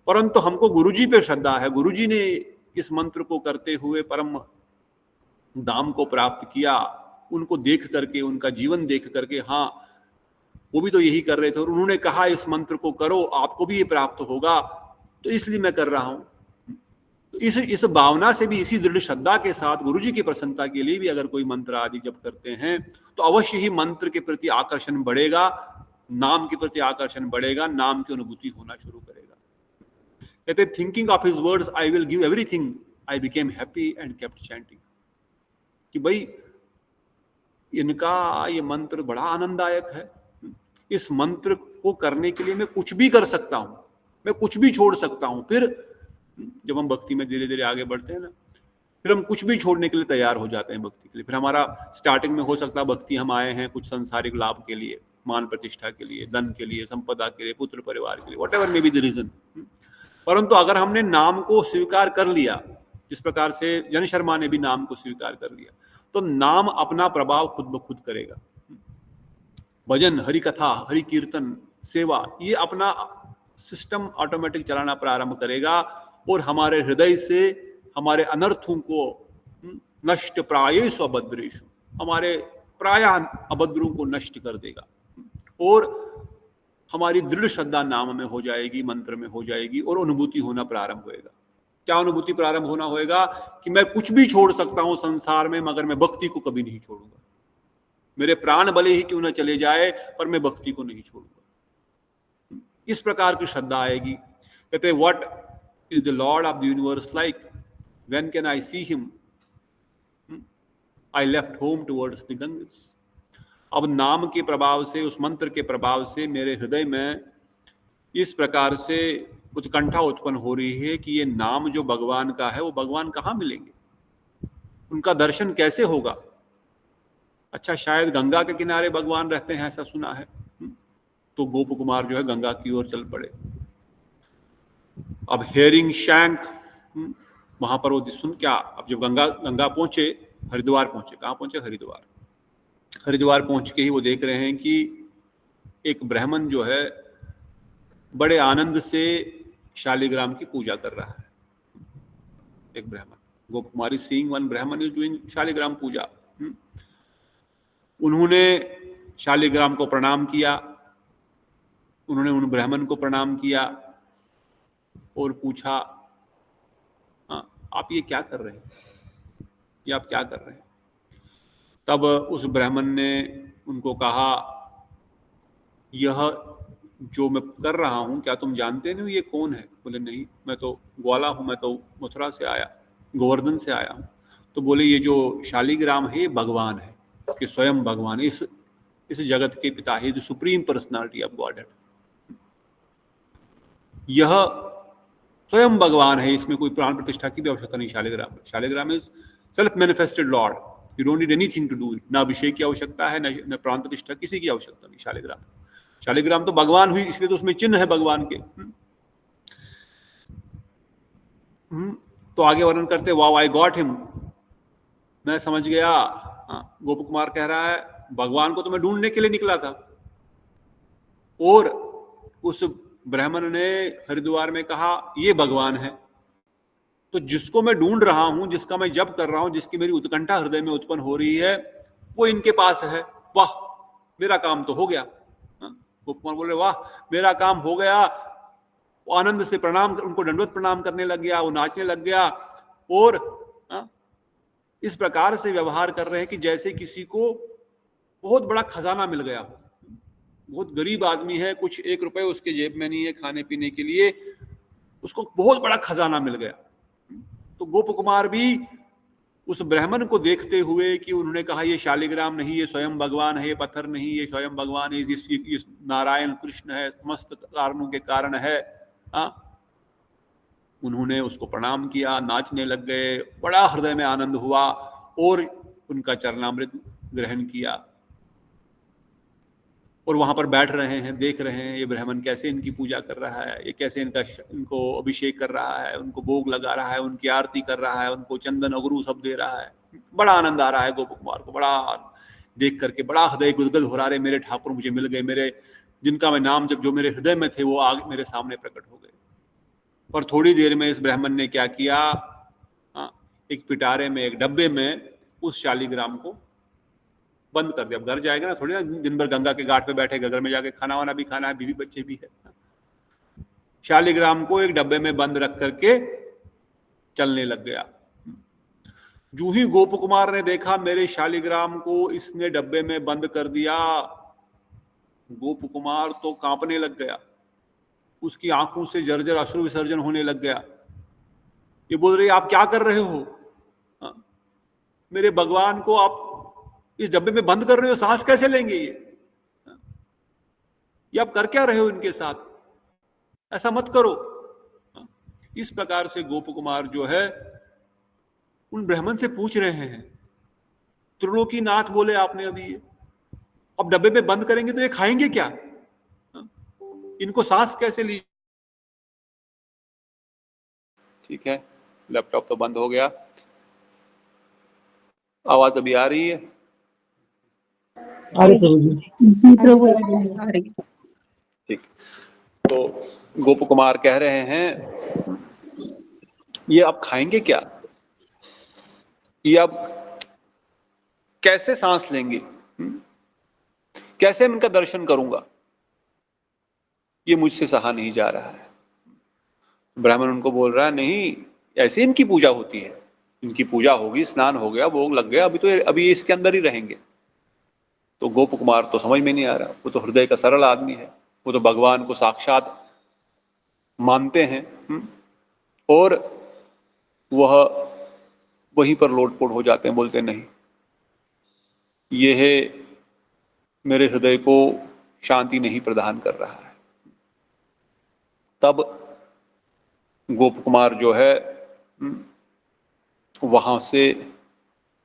परंतु हमको गुरुजी पे श्रद्धा है। गुरुजी ने इस मंत्र को करते हुए परम धाम को प्राप्त किया, उनको देख करके, उनका जीवन देख करके, हाँ वो भी तो यही कर रहे थे, और उन्होंने कहा इस मंत्र को करो, आपको भी ये प्राप्त होगा, तो इसलिए मैं कर रहा हूं। तो इस भावना से भी, इसी दृढ़ श्रद्धा के साथ गुरुजी की प्रसन्नता के लिए भी अगर कोई मंत्र आदि जब करते हैं, तो अवश्य ही मंत्र के प्रति आकर्षण बढ़ेगा, नाम के प्रति आकर्षण बढ़ेगा, नाम की अनुभूति होना शुरू करेगा। कहते thinking of his words I will give everything, I became happy and kept chanting. कि भाई इनका ये मंत्र बड़ा आनंददायक है, इस मंत्र को करने के लिए मैं कुछ भी कर सकता हूं, मैं कुछ भी छोड़ सकता हूं। फिर जब हम भक्ति में धीरे धीरे आगे बढ़ते हैं ना, फिर हम कुछ भी छोड़ने के लिए तैयार हो जाते हैं भक्ति के लिए। फिर हमारा स्टार्टिंग में हो सकता है भक्ति हम आए हैं कुछ सांसारिक लाभ के लिए, मान प्रतिष्ठा के लिए, धन के लिए, संपदा के लिए, पुत्र परिवार के लिए, whatever may be the reason. परंतु अगर हमने नाम को स्वीकार कर लिया, जिस प्रकार से जन शर्मा ने भी नाम को स्वीकार कर लिया, तो नाम अपना प्रभाव खुद ब खुद करेगा। भजन, हरि कथा, हरि कीर्तन, सेवा, ये अपना सिस्टम ऑटोमेटिक चलाना प्रारंभ करेगा, और हमारे हृदय से हमारे अनर्थों को नष्ट प्रायेषु अभद्रेषु, हमारे प्रायः अभद्रों को नष्ट कर देगा, और हमारी दृढ़ श्रद्धा नाम में हो जाएगी, मंत्र में हो जाएगी, और अनुभूति होना प्रारंभ होएगा। क्या अनुभूति प्रारंभ होना होएगा? कि मैं कुछ भी छोड़ सकता हूं संसार में, मगर मैं भक्ति को कभी नहीं छोड़ूंगा। मेरे प्राण भले ही क्यों न चले जाए, पर मैं भक्ति को नहीं छोड़ूंगा। इस प्रकार की श्रद्धा आएगी। कहते what is the Lord of the universe like, when can I see him, I left home towards the Ganges. अब नाम के प्रभाव से, उस मंत्र के प्रभाव से मेरे हृदय में इस प्रकार से उत्कंठा उत्पन्न हो रही है कि ये नाम जो भगवान का है, वो भगवान कहाँ मिलेंगे, उनका दर्शन कैसे होगा। अच्छा, शायद गंगा के किनारे भगवान रहते हैं, ऐसा सुना है। तो गोप कुमार जो है गंगा की ओर चल पड़े। अब हेरिंग शैंक वहां पर वो सुन क्या, अब जब गंगा पहुंचे, हरिद्वार पहुंचे, कहाँ पहुंचे, हरिद्वार पहुंच के ही वो देख रहे हैं कि एक ब्राह्मण जो है बड़े आनंद से शालिग्राम की पूजा कर रहा है। एक ब्राह्मण, गोप कुमारी सीइंग वन ब्राह्मण इज डूइंग शालिग्राम पूजा। उन्होंने शालिग्राम को प्रणाम किया, उन्होंने उन ब्राह्मण को प्रणाम किया और पूछा, आप ये क्या कर रहे हैं, ये आप क्या कर रहे हैं? तब उस ब्राह्मण ने उनको कहा, यह जो मैं कर रहा हूं क्या तुम जानते नहीं ये कौन है? बोले नहीं, मैं तो ग्वाला हूं, मैं तो मथुरा से आया, गोवर्धन से आया हूं। तो बोले ये जो शालिग्राम है ये भगवान है, कि स्वयं भगवान, इस जगत के पिता है, जो सुप्रीम पर्सनालिटी ऑफ गॉड है, यह स्वयं भगवान है, इसमें कोई प्राण प्रतिष्ठा की भी आवश्यकता नहीं। Shaligram is self manifested lord, you don't need anything to do it. ना अभिषेक की आवश्यकता है, न प्राण प्रतिष्ठा, किसी की आवश्यकता नहीं। शालिग्राम तो भगवान हुई, इसलिए तो उसमें चिन्ह है भगवान के। तो आगे वर्णन करते, वाओ आई गॉट हिम, मैं समझ गया। गोप कुमार कह रहा है, भगवान को तो मैं ढूंढने के लिए निकला था, और उस ब्राह्मण ने हरिद्वार में कहा ये भगवान है, तो जिसको मैं ढूंढ रहा हूं, जिसका मैं जप कर रहा हूं, जिसकी मेरी उत्कंठा हृदय में उत्पन्न हो रही है, वो इनके पास है। वाह, मेरा काम तो हो गया। गोप कुमार बोल रहे, वाह मेरा काम हो गया। वो आनंद से प्रणाम, उनको दंडवत प्रणाम करने लग गया, वो नाचने लग गया, और इस प्रकार से व्यवहार कर रहे हैं कि जैसे किसी को बहुत बड़ा खजाना मिल गया हो। बहुत गरीब आदमी है, कुछ 1 रुपए उसके जेब में नहीं है खाने पीने के लिए, उसको बहुत बड़ा खजाना मिल गया। तो गोप कुमार भी उस ब्राह्मण को देखते हुए कि उन्होंने कहा ये शालिग्राम नहीं, ये स्वयं भगवान है, ये पत्थर नहीं, ये स्वयं भगवान है, ये नारायण कृष्ण है, समस्त कारणों के कारण है। उन्होंने उसको प्रणाम किया, नाचने लग गए, बड़ा हृदय में आनंद हुआ, और उनका चरणामृत ग्रहण किया। और वहां पर बैठ रहे हैं, देख रहे हैं ये ब्राह्मण कैसे इनकी पूजा कर रहा है, ये कैसे इनको अभिषेक कर रहा है, उनको भोग लगा रहा है, उनकी आरती कर रहा है, उनको चंदन अगरू सब दे रहा है। बड़ा आनंद आ रहा है गोप कुमार को, बड़ा देख करके बड़ा हृदय गुदगद हो रहा है, मेरे ठाकुर मुझे मिल गए, मेरे जिनका मैं नाम जब जो मेरे हृदय में थे वो आगे मेरे सामने प्रकट हो गए। और थोड़ी देर में इस ब्राह्मण ने क्या किया, एक पिटारे में, एक डब्बे में उस शालिग्राम को बंद कर दिया। अब घर जाएगा ना, थोड़ी ना दिन भर गंगा के घाट पे बैठेगा, घर में जाके खाना वाना भी खाना है, बीवी बच्चे भी है। शालिग्राम को एक डब्बे में बंद रख करके चलने लग गया। जू ही गोप कुमार ने देखा मेरे शालिग्राम को इसने डब्बे में बंद कर दिया, गोप कुमार तो कांपने लग गया, उसकी आंखों से जर्जर अश्रु विसर्जन होने लग गया। ये बोल रही, आप क्या कर रहे हो? मेरे भगवान को आप इस डब्बे में बंद कर रहे हो, सांस कैसे लेंगे ये आप कर क्या रहे हो इनके साथ? ऐसा मत करो। इस प्रकार से गोप कुमार जो है उन ब्राह्मण से पूछ रहे हैं, त्रिलोकीनाथ बोले आपने अभी, ये अब डब्बे में बंद करेंगे तो ये खाएंगे क्या? इनको सांस कैसे ली? ठीक है, लैपटॉप तो बंद हो गया, आवाज अभी आ रही है? जी प्रभु जी। ठीक। तो गोप कुमार कह रहे हैं, ये आप खाएंगे क्या? ये आप कैसे सांस लेंगे? कैसे मैं इनका दर्शन करूंगा? ये मुझसे सहा नहीं जा रहा है। ब्राह्मण उनको बोल रहा है, नहीं ऐसे इनकी पूजा होती है, इनकी पूजा होगी, स्नान हो गया, भोग लग गया, अभी इसके अंदर ही रहेंगे। तो गोप कुमार तो समझ में नहीं आ रहा, वो तो हृदय का सरल आदमी है, वो तो भगवान को साक्षात मानते हैं, और वह वहीं पर लोटपोट हो जाते हैं, बोलते नहीं, यह मेरे हृदय को शांति नहीं प्रदान कर रहा है। तब गोप कुमार जो है वहां से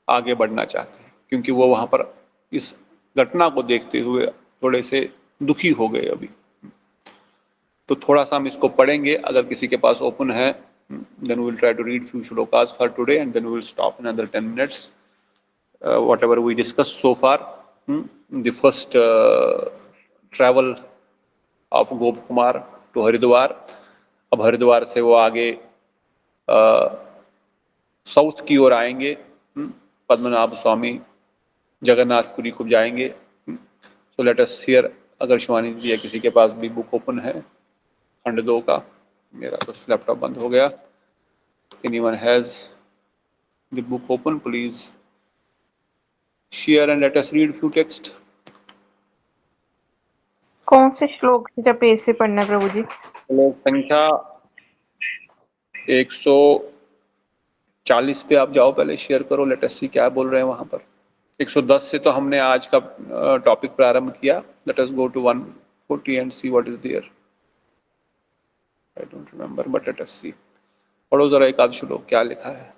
आगे बढ़ना चाहते हैं, क्योंकि वो वहां पर इस घटना को देखते हुए थोड़े से दुखी हो गए अभी। तो थोड़ा सा हम इसको पढ़ेंगे, अगर किसी के पास ओपन है Then we will try to read few shlokas for today, and then we will stop in another 10 minutes. Whatever we discussed so far, the first travel of Gop Kumar to Haridwar. अब हरिद्वार से वो आगे साउथ की ओर आएंगे, पद्मनाभ स्वामी जगन्नाथपुरी को जाएंगे. So let us here. अगर शिवानी जी या किसी के पास भी बुक ओपन है खंड 2 का. मेरा तो लैपटॉप बंद हो गया. Anyone has the book open, please share and let us read few text. कौन से श्लोक जब पेज से पढ़ना है प्रभु जी? श्लोक संख्या 140 पे आप जाओ, पहले शेयर करो. लेट अस सी क्या बोल रहे हैं वहां पर. 110 से तो हमने आज का टॉपिक प्रारंभ किया. Let us go to 140 and see what is there. I don't remember but let us see. पढ़ो जरा एक आध श्लोक क्या लिखा है.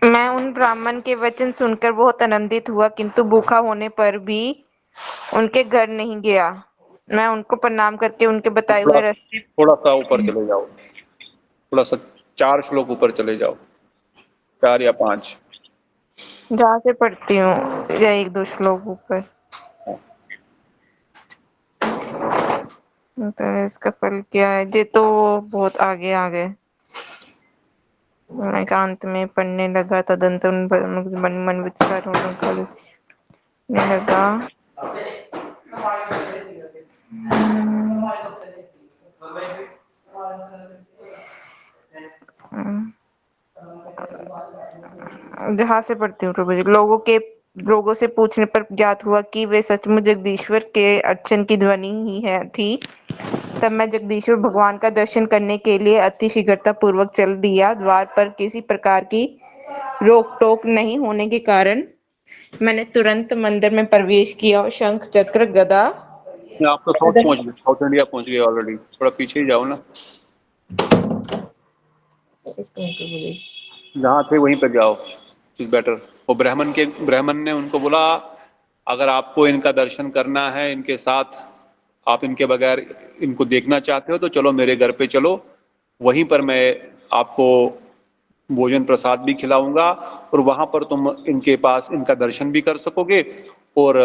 मैं उन ब्राह्मण के वचन सुनकर बहुत आनंदित हुआ, किंतु भूखा होने पर भी उनके घर नहीं गया. मैं उनको प्रणाम करके उनके बताए हुए रास्ते थोड़ा सा ऊपर चले जाओ. थोड़ा सा 4 श्लोक ऊपर चले जाओ. 4 या 5. जहाँ से पढ़ती हूँ, या 1-2 श्लोक ऊपर. तो इसका फल क्या है? ये तो बहुत आगे आ गए. मैं एकांत में पढ़ने लगा. तदंतर मन विचार होने लगा. जहाँ से पढ़ती हूँ प्रभु जी. लोगों से पूछने पर ज्ञात हुआ कि वे सचमुच जगदीश्वर के अर्चन की ध्वनि ही थी. तब मैं जगदीश्वर भगवान का दर्शन करने के लिए अति शीघ्रता पूर्वक चल दिया. द्वार पर किसी प्रकार की रोक टोक नहीं होने के कारण मैंने तुरंत मंदिर में प्रवेश किया और शंख चक्र गदा. आप तो साउथ पहुंच गए, साउथ इंडिया पहुंच गए ऑलरेडी. थोड़ा पीछे ही जाओ ना. जहाँ थे वहीं पर जाओ, इज बेटर. वो ब्राह्मण ने उनको बोला, अगर आपको इनका दर्शन करना है, इनके साथ आप इनके बगैर इनको देखना चाहते हो तो चलो मेरे घर पे चलो. वहीं पर मैं आपको भोजन प्रसाद भी खिलाऊंगा और वहां पर तुम इनके पास इनका दर्शन भी कर सकोगे. और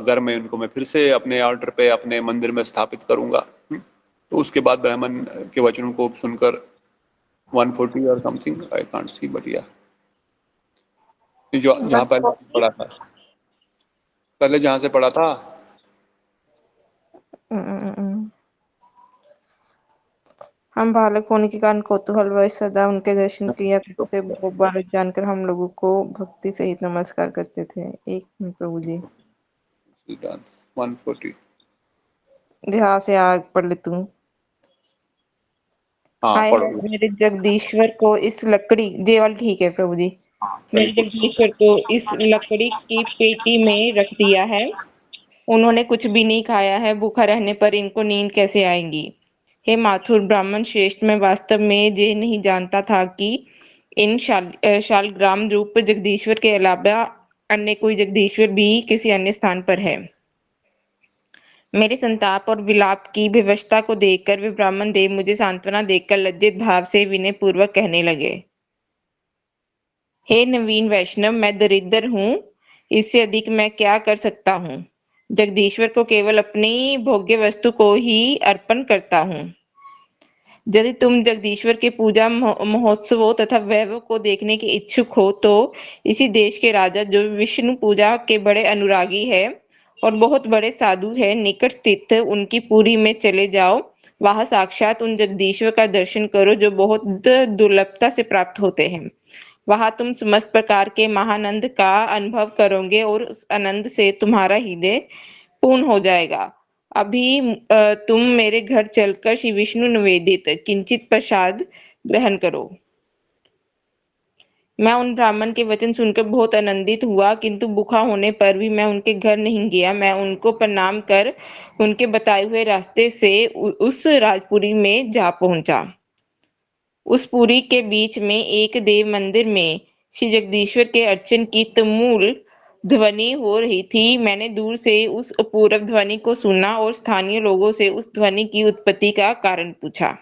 घर में इनको मैं फिर से अपने ऑल्टर पे अपने मंदिर में स्थापित करूंगा. तो उसके बाद ब्राह्मण के वचनों को सुनकर 140 और something, I can't see but या जो जहाँ पहले पढ़ा था, पहले जहाँ से पढ़ा था. हम बालक होने के कारण कौतूहल सदा उनके दर्शन किया करते. वो बालक जानकर हम लोगों को भक्ति सहित नमस्कार करते थे. एक मिनट प्रभु जी. 140 ध्यान से आग पढ़ ले तू. हाय मेरे जगदीश्वर को इस लकड़ी देवल. ठीक है प्रभु जी. मेरे जगदीश्वर को इस लकड़ी की पेटी में रख दिया है. उन्होंने कुछ भी नहीं खाया है. भूखा रहने पर इनको नींद कैसे आएगी? हे माथुर ब्राह्मण श्रेष्ठ, मैं वास्तव में ये नहीं जानता था कि इन शालग्राम रूप जगदीश्वर के अलावा अन्य कोई जगदीश्वर भी किसी अन्य स्थान पर है. मेरे संताप और विलाप की विवशता को देखकर वे ब्राह्मण देव मुझे सांत्वना देकर लज्जित भाव से विनय पूर्वक कहने लगे, हे नवीन वैष्णव, मैं दरिद्र हूँ. इससे अधिक मैं क्या कर सकता हूँ? जगदीश्वर को केवल अपनी भोग्य वस्तु को ही अर्पण करता हूँ. यदि तुम जगदीश्वर के पूजा महोत्सवों तथा वैभव को देखने के इच्छुक हो तो इसी देश के राजा, जो विष्णु पूजा के बड़े अनुरागी है और बहुत बड़े साधु है, निकट स्थित उनकी पुरी में चले जाओ. वहां साक्षात उन जगदीश्वर का दर्शन करो जो बहुत दुर्लभता से प्राप्त होते हैं. वहां तुम समस्त प्रकार के महानंद का अनुभव करोगे और उस आनंद से तुम्हारा हृदय पूर्ण हो जाएगा. अभी तुम मेरे घर चलकर श्री विष्णु निवेदित किंचित प्रसाद ग्रहण करो. मैं उन ब्राह्मण के वचन सुनकर बहुत आनंदित हुआ, किंतु भूखा होने पर भी मैं उनके घर नहीं गया. मैं उनको प्रणाम कर उनके बताए हुए रास्ते से उस राजपुरी में जा पहुंचा. उस पुरी के बीच में एक देव मंदिर में श्री जगदीश्वर के अर्चन की तुमुल ध्वनि हो रही थी। मैंने दूर से उस अपूर्व ध्वनि को सुना और स्थानीय लोगों से उस ध्वनि की उत्पत्ति का कारण पूछा।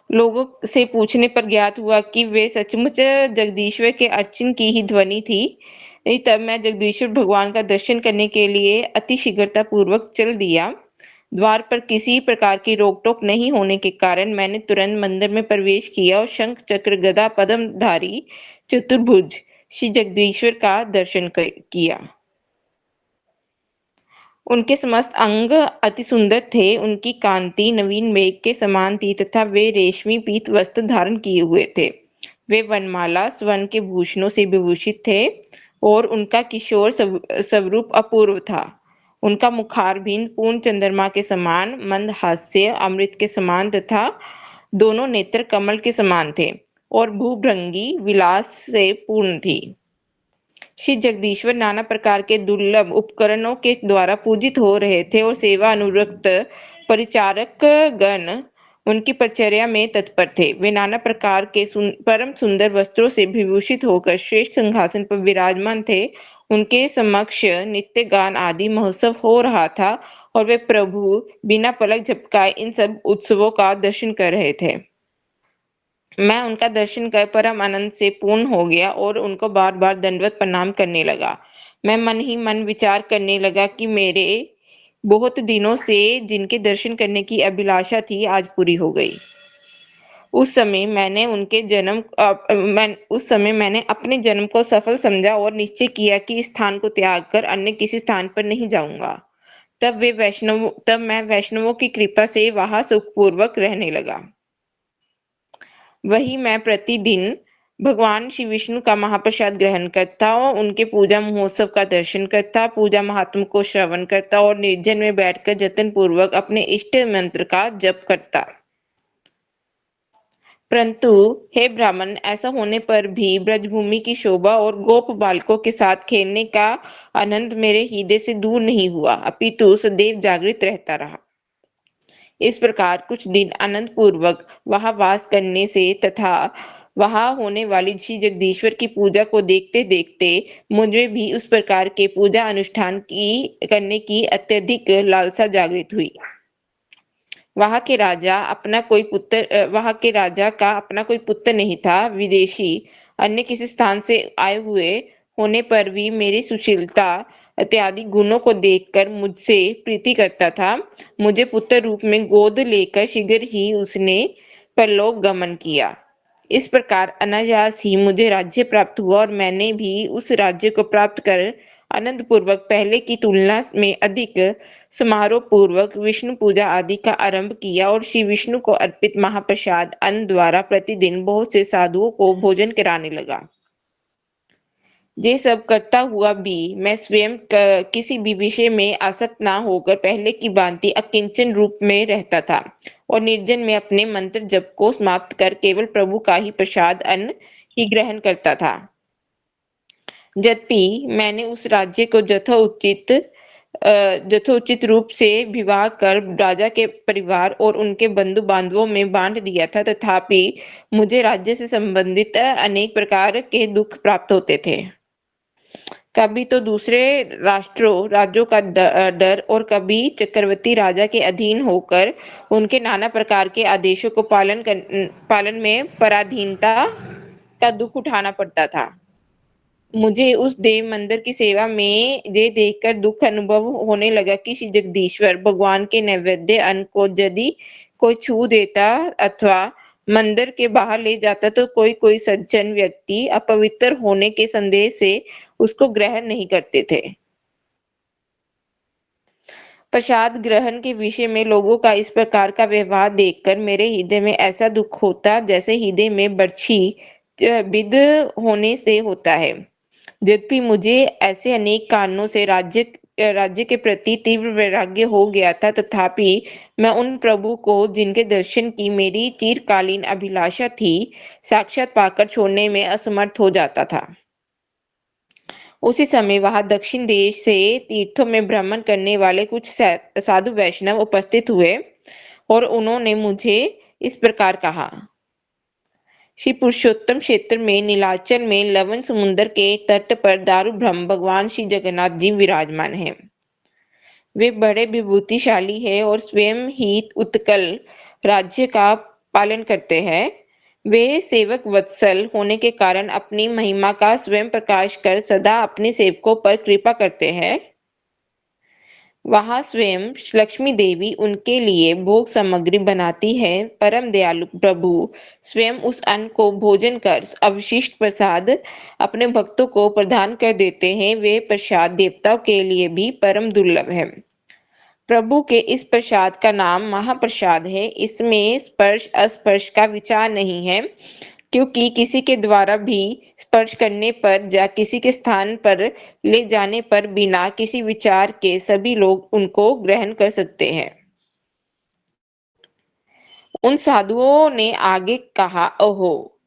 लोगों से पूछने पर ज्ञात हुआ कि वे सचमुच जगदीश्वर के अर्चन की ही ध्वनि थी। तब मैं जगदीश्वर भगवान का दर्शन करने के लिए अति शीघ्रता पूर्वक चल दिया। द्वार पर किसी प्रकार की रोक-टोक नहीं होने के कारण मैंने तुरंत मंदिर में प्रवेश किया और शंख, चक्र, गदा, पद्मधारी चतुर्भुज श्री जगदीश्वर का दर्शन किया। उनके समस्त अंग अति सुंदर थे। उनकी कांति नवीन मेघ के समान थी तथा वे रेशमी पीत वस्त्र धारण किए हुए थे। वे वनमाला स्वर्ण के भूषणों से विभूषित थे और उनका किशोर स्वरूप अपूर्व था। उनका मुखारबिंद पूर्ण चंद्रमा के समान, मंद हास्य अमृत के समान तथा दोनों नेत्र कमल के समान थे और भूभृंगी विलास से पूर्ण थी। श्री जगदीश्वर नाना प्रकार के दुर्लभ उपकरणों के द्वारा पूजित हो रहे थे और सेवा अनुरक्त परिचारक गण उनकी परिचर्या में तत्पर थे। वे नाना प्रकार के परम सुंदर वस्त्रों से विभूषित होकर श्रेष्ठ सिंहासन पर विराजमान थे। उनके समक्ष नित्य गान आदि महोत्सव हो रहा था और वे प्रभु बिना पलक झपकाए इन सब उत्सवों का दर्शन कर रहे थे। मैं उनका दर्शन कर परम आनंद से पूर्ण हो गया और उनको बार बार दंडवत प्रणाम करने लगा। मैं मन ही मन विचार करने लगा कि मेरे बहुत दिनों से जिनके दर्शन करने की अभिलाषा थी आज पूरी हो गई। उस समय मैंने अपने जन्म को सफल समझा और निश्चय किया कि इस स्थान को त्याग कर अन्य किसी स्थान पर नहीं जाऊंगा। तब मैं वैष्णवों की कृपा से वहां सुखपूर्वक रहने लगा। वही मैं प्रतिदिन भगवान श्री विष्णु का महाप्रसाद ग्रहण करता और उनके पूजा महोत्सव का दर्शन करता, पूजा महात्म को श्रवण करता और निर्जन में बैठकर जतन पूर्वक अपने इष्ट मंत्र का जप करता। परंतु हे ब्राह्मण, ऐसा होने पर भी ब्रजभूमि की शोभा और गोप बालकों के साथ खेलने का आनंद मेरे हृदय से दूर नहीं हुआ, अपितु सदैव जागृत रहता रहा। इस प्रकार कुछ दिन आनंद पूर्वक वहां वास करने से तथा वहां होने वाली श्री जगदीश्वर की पूजा को देखते देखते मुझे भी उस प्रकार के पूजा अनुष्ठान करने की अत्यधिक लालसा जागृत हुई। वहां के राजा का अपना कोई पुत्र नहीं था। विदेशी अन्य किसी स्थान से आए हुए होने पर भी मेरी सुशीलता इत्यादि गुणों को देखकर मुझसे प्रीति करता था। मुझे पुत्र रूप में गोद लेकर शीघ्र ही उसने परलोक गमन किया। इस प्रकार अनायास ही मुझे राज्य प्राप्त हुआ और मैंने भी उस राज्य को प्राप्त कर आनंद पूर्वक पहले की तुलना में अधिक समारोह पूर्वक विष्णु पूजा आदि का आरंभ किया और श्री विष्णु को अर्पित महाप्रसाद अन्न द्वारा प्रतिदिन बहुत से साधुओं को भोजन कराने लगा। ये सब करता हुआ भी मैं स्वयं किसी भी विषय में आसक्त ना होकर पहले की भांति अकिंचन रूप में रहता था और निर्जन में अपने मंत्र जप को समाप्त कर केवल प्रभु का ही प्रसाद अन्न ही ग्रहण करता था। यद्यपि मैंने उस राज्य को यथोचित रूप से विवाह कर राजा के परिवार और उनके बंधु बांधवों में बांट दिया था, तथापि मुझे राज्य से संबंधित अनेक प्रकार के दुख प्राप्त होते थे। कभी तो दूसरे राज्यों का डर और कभी चक्रवर्ती राजा के अधीन होकर उनके नाना प्रकार के आदेशों को पालन में पराधीनता का दुख उठाना पड़ता था। मुझे उस देव मंदिर की सेवा में ये देखकर दुख अनुभव होने लगा कि श्री जगदीश्वर भगवान के नैवेद्य अन्न को यदि कोई छू देता अथवा मंदिर के बाहर ले जाता तो कोई सज्जन व्यक्ति अपवित्र होने के संदेह से उसको ग्रहण नहीं करते थे। प्रसाद ग्रहण के विषय में लोगों का इस प्रकार का व्यवहार देखकर मेरे हृदय में ऐसा दुख होता जैसे हृदय में बर्छी बिद होने से होता है। यद्यपि मुझे ऐसे अनेक कारणों से राज्य के प्रति तीव्र वैराग्य हो गया था, तथापि मैं उन प्रभु को जिनके दर्शन की मेरी चिरकालीन अभिलाषा थी साक्षात पाकर छोड़ने में असमर्थ हो जाता था। उसी समय वहां दक्षिण देश से तीर्थों में भ्रमण करने वाले कुछ साधु वैष्णव उपस्थित हुए और उन्होंने मुझे इस प्रकार कहा, श्री पुरुषोत्तम क्षेत्र में नीलाचल में लवण समुद्र के तट पर दारु ब्रह्म भगवान श्री जगन्नाथ जी विराजमान हैं। वे बड़े विभूतिशाली हैं और स्वयं ही उत्कल राज्य का पालन करते हैं। वे सेवक वत्सल होने के कारण अपनी महिमा का स्वयं प्रकाश कर सदा अपने सेवकों पर कृपा करते हैं। वहाँ स्वयं लक्ष्मी देवी उनके लिए भोग सामग्री बनाती है। परम दयालु प्रभु स्वयं उस अन्न को भोजन कर अवशिष्ट प्रसाद अपने भक्तों को प्रदान कर देते हैं। वे प्रसाद देवताओं के लिए भी परम दुर्लभ है। प्रभु के इस प्रसाद का नाम महाप्रसाद है। इसमें स्पर्श अस्पर्श का विचार नहीं है, क्योंकि किसी के द्वारा भी स्पर्श करने पर या किसी के स्थान पर ले जाने पर बिना किसी विचार के सभी लोग उनको ग्रहण कर सकते हैं। उन साधुओं ने आगे कहा, ओहो,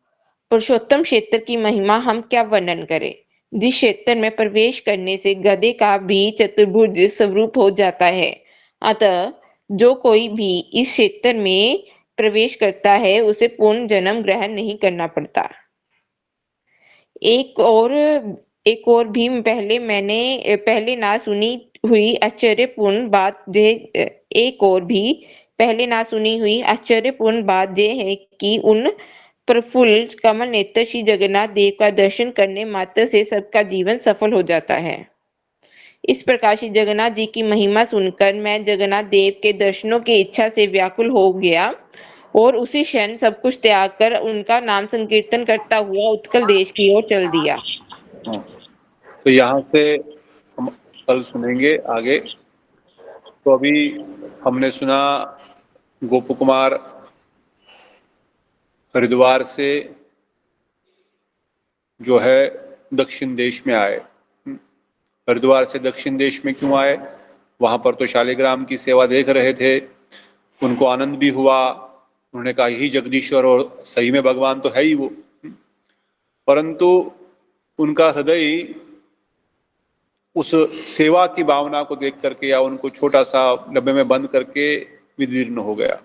पुरुषोत्तम क्षेत्र की महिमा हम क्या वर्णन करें। जिस क्षेत्र में प्रवेश करने से गधे का भी चतुर्भुज स्वरूप हो जाता है, अतः जो कोई भी इस क्षेत्र में प्रवेश करता है उसे पूर्ण जन्म ग्रहण नहीं करना पड़ता। एक और भी पहले ना सुनी हुई आश्चर्यपूर्ण बात यह है कि उन प्रफुल्ल कमल नेत्र श्री जगन्नाथ देव का दर्शन करने मात्र से सबका जीवन सफल हो जाता है। इस प्रकार श्री जगन्नाथ जी की महिमा सुनकर मैं जगन्नाथ देव के दर्शनों की इच्छा से व्याकुल हो गया और उसी क्षण सब कुछ त्याग कर उनका नाम संकीर्तन करता हुआ उत्कल देश की ओर चल दिया। तो यहाँ से हम कल सुनेंगे आगे। तो अभी हमने सुना गोप कुमार हरिद्वार से जो है दक्षिण देश में आए। हरिद्वार से दक्षिण देश में क्यों आए? वहां पर तो शालिग्राम की सेवा देख रहे थे, उनको आनंद भी हुआ। उन्होंने कहा यही जगदीश्वर और सही में भगवान तो है ही वो, परंतु उनका हृदय उस सेवा की भावना को देख करके या उनको छोटा सा डब्बे में बंद करके विदीर्ण हो गया।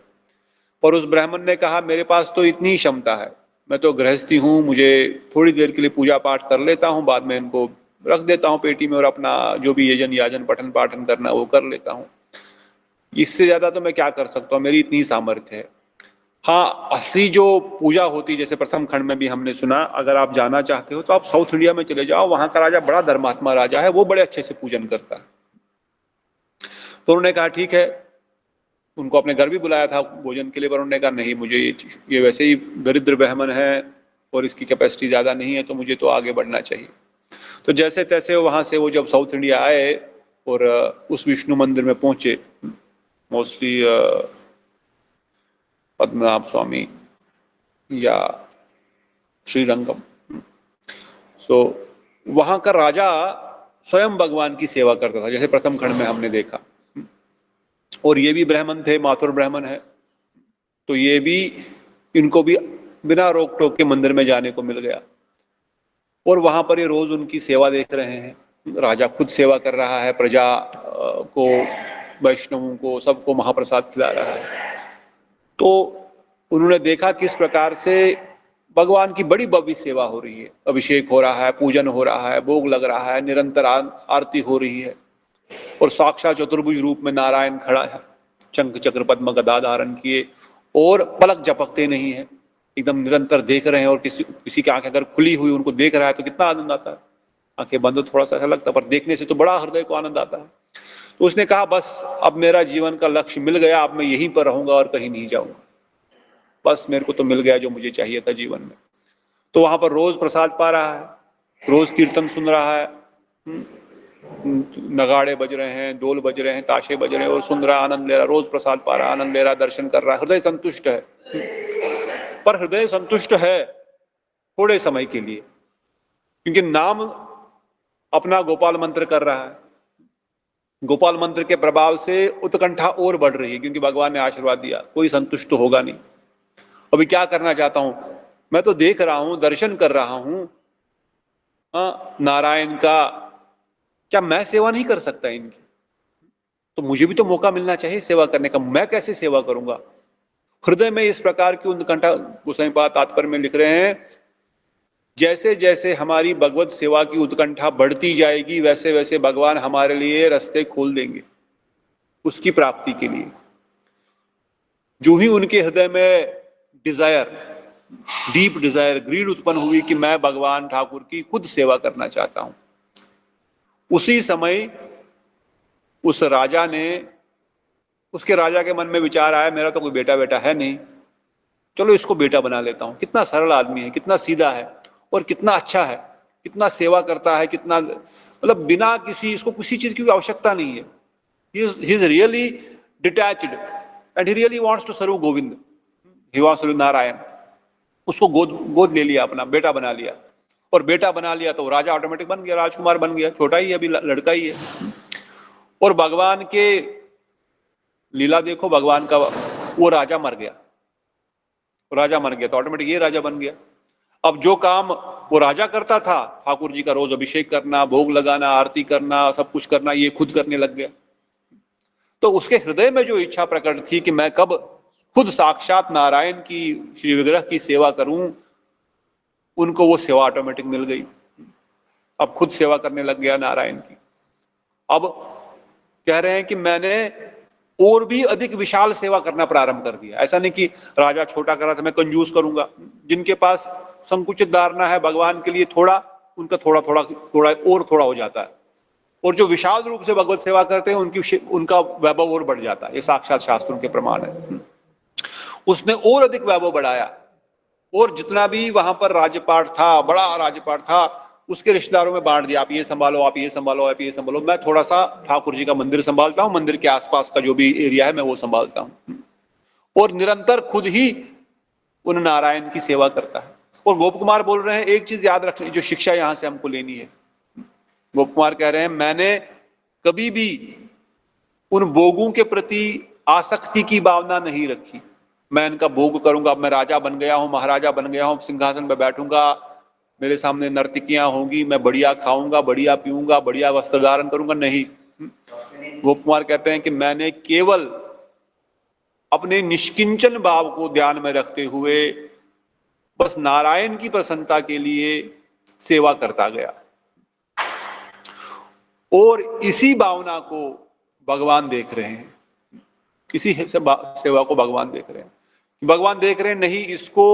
पर उस ब्राह्मण ने कहा मेरे पास तो इतनी ही क्षमता है, मैं तो गृहस्थी हूँ, मुझे थोड़ी देर के लिए पूजा पाठ कर लेता हूँ, बाद में इनको रख देता हूँ पेटी में और अपना जो भी यजन याजन पठन पाठन करना वो कर लेता हूँ। इससे ज्यादा तो मैं क्या कर सकता हूँ, मेरी इतनी सामर्थ्य है। हाँ, असली जो पूजा होती, जैसे प्रथम खंड में भी हमने सुना, अगर आप जाना चाहते हो तो आप साउथ इंडिया में चले जाओ, वहां का राजा बड़ा धर्मात्मा राजा है, वो बड़े अच्छे से पूजन करता है। तो उन्होंने कहा ठीक है, उनको अपने घर भी बुलाया था भोजन के लिए, पर उन्होंने कहा नहीं, मुझे ये वैसे ही दरिद्र ब्राह्मण है और इसकी कैपेसिटी ज्यादा नहीं है, तो मुझे तो आगे बढ़ना चाहिए। तो जैसे तैसे वहां से वो जब साउथ इंडिया आए और उस विष्णु मंदिर में पहुंचे, मोस्टली पद्मनाभ स्वामी या श्रीरंगम, सो वहां का राजा स्वयं भगवान की सेवा करता था, जैसे प्रथम खंड में हमने देखा। और ये भी ब्राह्मण थे, माथुर ब्राह्मण है, तो ये भी इनको भी बिना रोक टोक के मंदिर में जाने को मिल गया और वहां पर ये रोज उनकी सेवा देख रहे हैं। राजा खुद सेवा कर रहा है, प्रजा को, वैष्णवों को, सबको महाप्रसाद खिला रहा है। तो उन्होंने देखा किस प्रकार से भगवान की बड़ी भव्य सेवा हो रही है, अभिषेक हो रहा है, पूजन हो रहा है, भोग लग रहा है, निरंतर आरती हो रही है और साक्षात चतुर्भुज रूप में नारायण खड़ा है, शंख चक्र पद्म गदा धारण किए और पलक झपकते नहीं है, एकदम निरंतर देख रहे हैं। और किसी की आंखें अगर खुली हुई उनको देख रहा है तो कितना आनंद आता है, आंखें बंद तो थोड़ा सा ऐसा लगता है, पर देखने से तो बड़ा हृदय को आनंद आता है। तो उसने कहा बस अब मेरा जीवन का लक्ष्य मिल गया, अब मैं यहीं पर रहूंगा और कहीं नहीं जाऊंगा, बस मेरे को तो मिल गया जो मुझे चाहिए था जीवन में। तो वहां पर रोज प्रसाद पा रहा है, रोज कीर्तन सुन रहा है, नगाड़े बज रहे हैं, ढोल बज रहे हैं, ताशे बज रहे हैं और सुन रहा, आनंद ले रहा, रोज प्रसाद पा रहा, आनंद ले रहा, दर्शन कर रहा, हृदय संतुष्ट है। पर हृदय संतुष्ट है थोड़े समय के लिए, क्योंकि नाम अपना गोपाल मंत्र कर रहा है। गोपाल मंत्र के प्रभाव से उत्कंठा और बढ़ रही है, क्योंकि भगवान ने आशीर्वाद दिया, कोई संतुष्ट तो होगा नहीं। अभी क्या करना चाहता हूं, मैं तो देख रहा हूं, दर्शन कर रहा हूं नारायण का, क्या मैं सेवा नहीं कर सकता इनकी? तो मुझे भी तो मौका मिलना चाहिए सेवा करने का, मैं कैसे सेवा करूंगा? हृदय में इस प्रकार की उत्कंठा गोसाई पाद तात्पर्य में लिख रहे हैं, जैसे जैसे हमारी भगवत सेवा की उत्कंठा बढ़ती जाएगी वैसे वैसे भगवान हमारे लिए रास्ते खोल देंगे उसकी प्राप्ति के लिए। जो ही उनके हृदय में डिजायर, डीप डिजायर, ग्रीड उत्पन्न हुई कि मैं भगवान ठाकुर की खुद सेवा करना चाहता हूं, उसी समय उस राजा ने, उसके राजा के मन में विचार आया, मेरा तो कोई बेटा बेटा है नहीं, चलो इसको बेटा बना लेता हूं। कितना सरल आदमी है, कितना सीधा है और कितना अच्छा है, कितना सेवा करता है, कितना मतलब बिना किसी, इसको किसी चीज की आवश्यकता नहीं है। he is really detached and he really wants to serve Govind, he wants to serve Narayan. उसको गोद ले लिया, अपना बेटा बना लिया, और बेटा बना लिया तो राजा ऑटोमेटिक बन गया, राजकुमार बन गया, छोटा ही है अभी, लड़का ही है। और भगवान के लीला देखो, भगवान का, वो राजा मर गया, राजा मर गया तो ऑटोमेटिक ये राजा बन गया। अब जो काम वो राजा करता था, ठाकुर जी का रोज अभिषेक करना, भोग लगाना, आरती करना, सब कुछ करना, ये खुद करने लग गया। तो उसके हृदय में जो इच्छा प्रकट थी कि मैं कब खुद साक्षात नारायण की श्री विग्रह की सेवा करूं, उनको वो सेवा ऑटोमेटिक मिल गई। अब खुद सेवा करने लग गया नारायण की। अब कह रहे हैं कि मैंने और भी अधिक विशाल सेवा करना प्रारंभ कर दिया। ऐसा नहीं कि राजा छोटा कर रहा था, मैं कंजूस करूंगा। जिनके पास संकुचित धारणा है भगवान के लिए थोड़ा, उनका थोड़ा थोड़ा थोड़ा और थोड़ा हो जाता है, और जो विशाल रूप से भगवत सेवा करते हैं उनका वैभव और बढ़ जाता है। ये साक्षात शास्त्रों के प्रमाण है। उसने और अधिक वैभव बढ़ाया, और जितना भी वहां पर राज्यपाठ था, बड़ा राज्यपाठ था, उसके रिश्तेदारों में बांट दिया, आप ये संभालो, आप ये संभालो, आप ये संभालो, मैं थोड़ा सा ठाकुर जी का मंदिर संभालता हूँ, मंदिर के आसपास का जो भी एरिया है मैं वो संभालता हूँ। और निरंतर खुद ही उन नारायण की सेवा करता है। और गोप कुमार बोल रहे हैं, एक चीज याद रखनी, जो शिक्षा यहां से हमको लेनी है। गोप कुमार कह रहे हैं, मैंने कभी भी उन भोगों के प्रति आसक्ति की भावना नहीं रखी। मैं इनका भोग करूंगा, अब मैं राजा बन गया हूं, महाराजा बन गया हूं, सिंहासन पर बैठूंगा, मेरे सामने नर्तकियां होंगी, मैं बढ़िया खाऊंगा, बढ़िया पीऊंगा, बढ़िया वस्त्र धारण करूंगा, नहीं। गोप कुमार कहते हैं कि मैंने केवल अपने निष्किंचन भाव को ध्यान में रखते हुए बस नारायण की प्रसन्नता के लिए सेवा करता गया, और इसी भावना को भगवान देख रहे हैं, इसी सेवा को भगवान देख रहे हैं। भगवान देख रहे हैं, नहीं इसको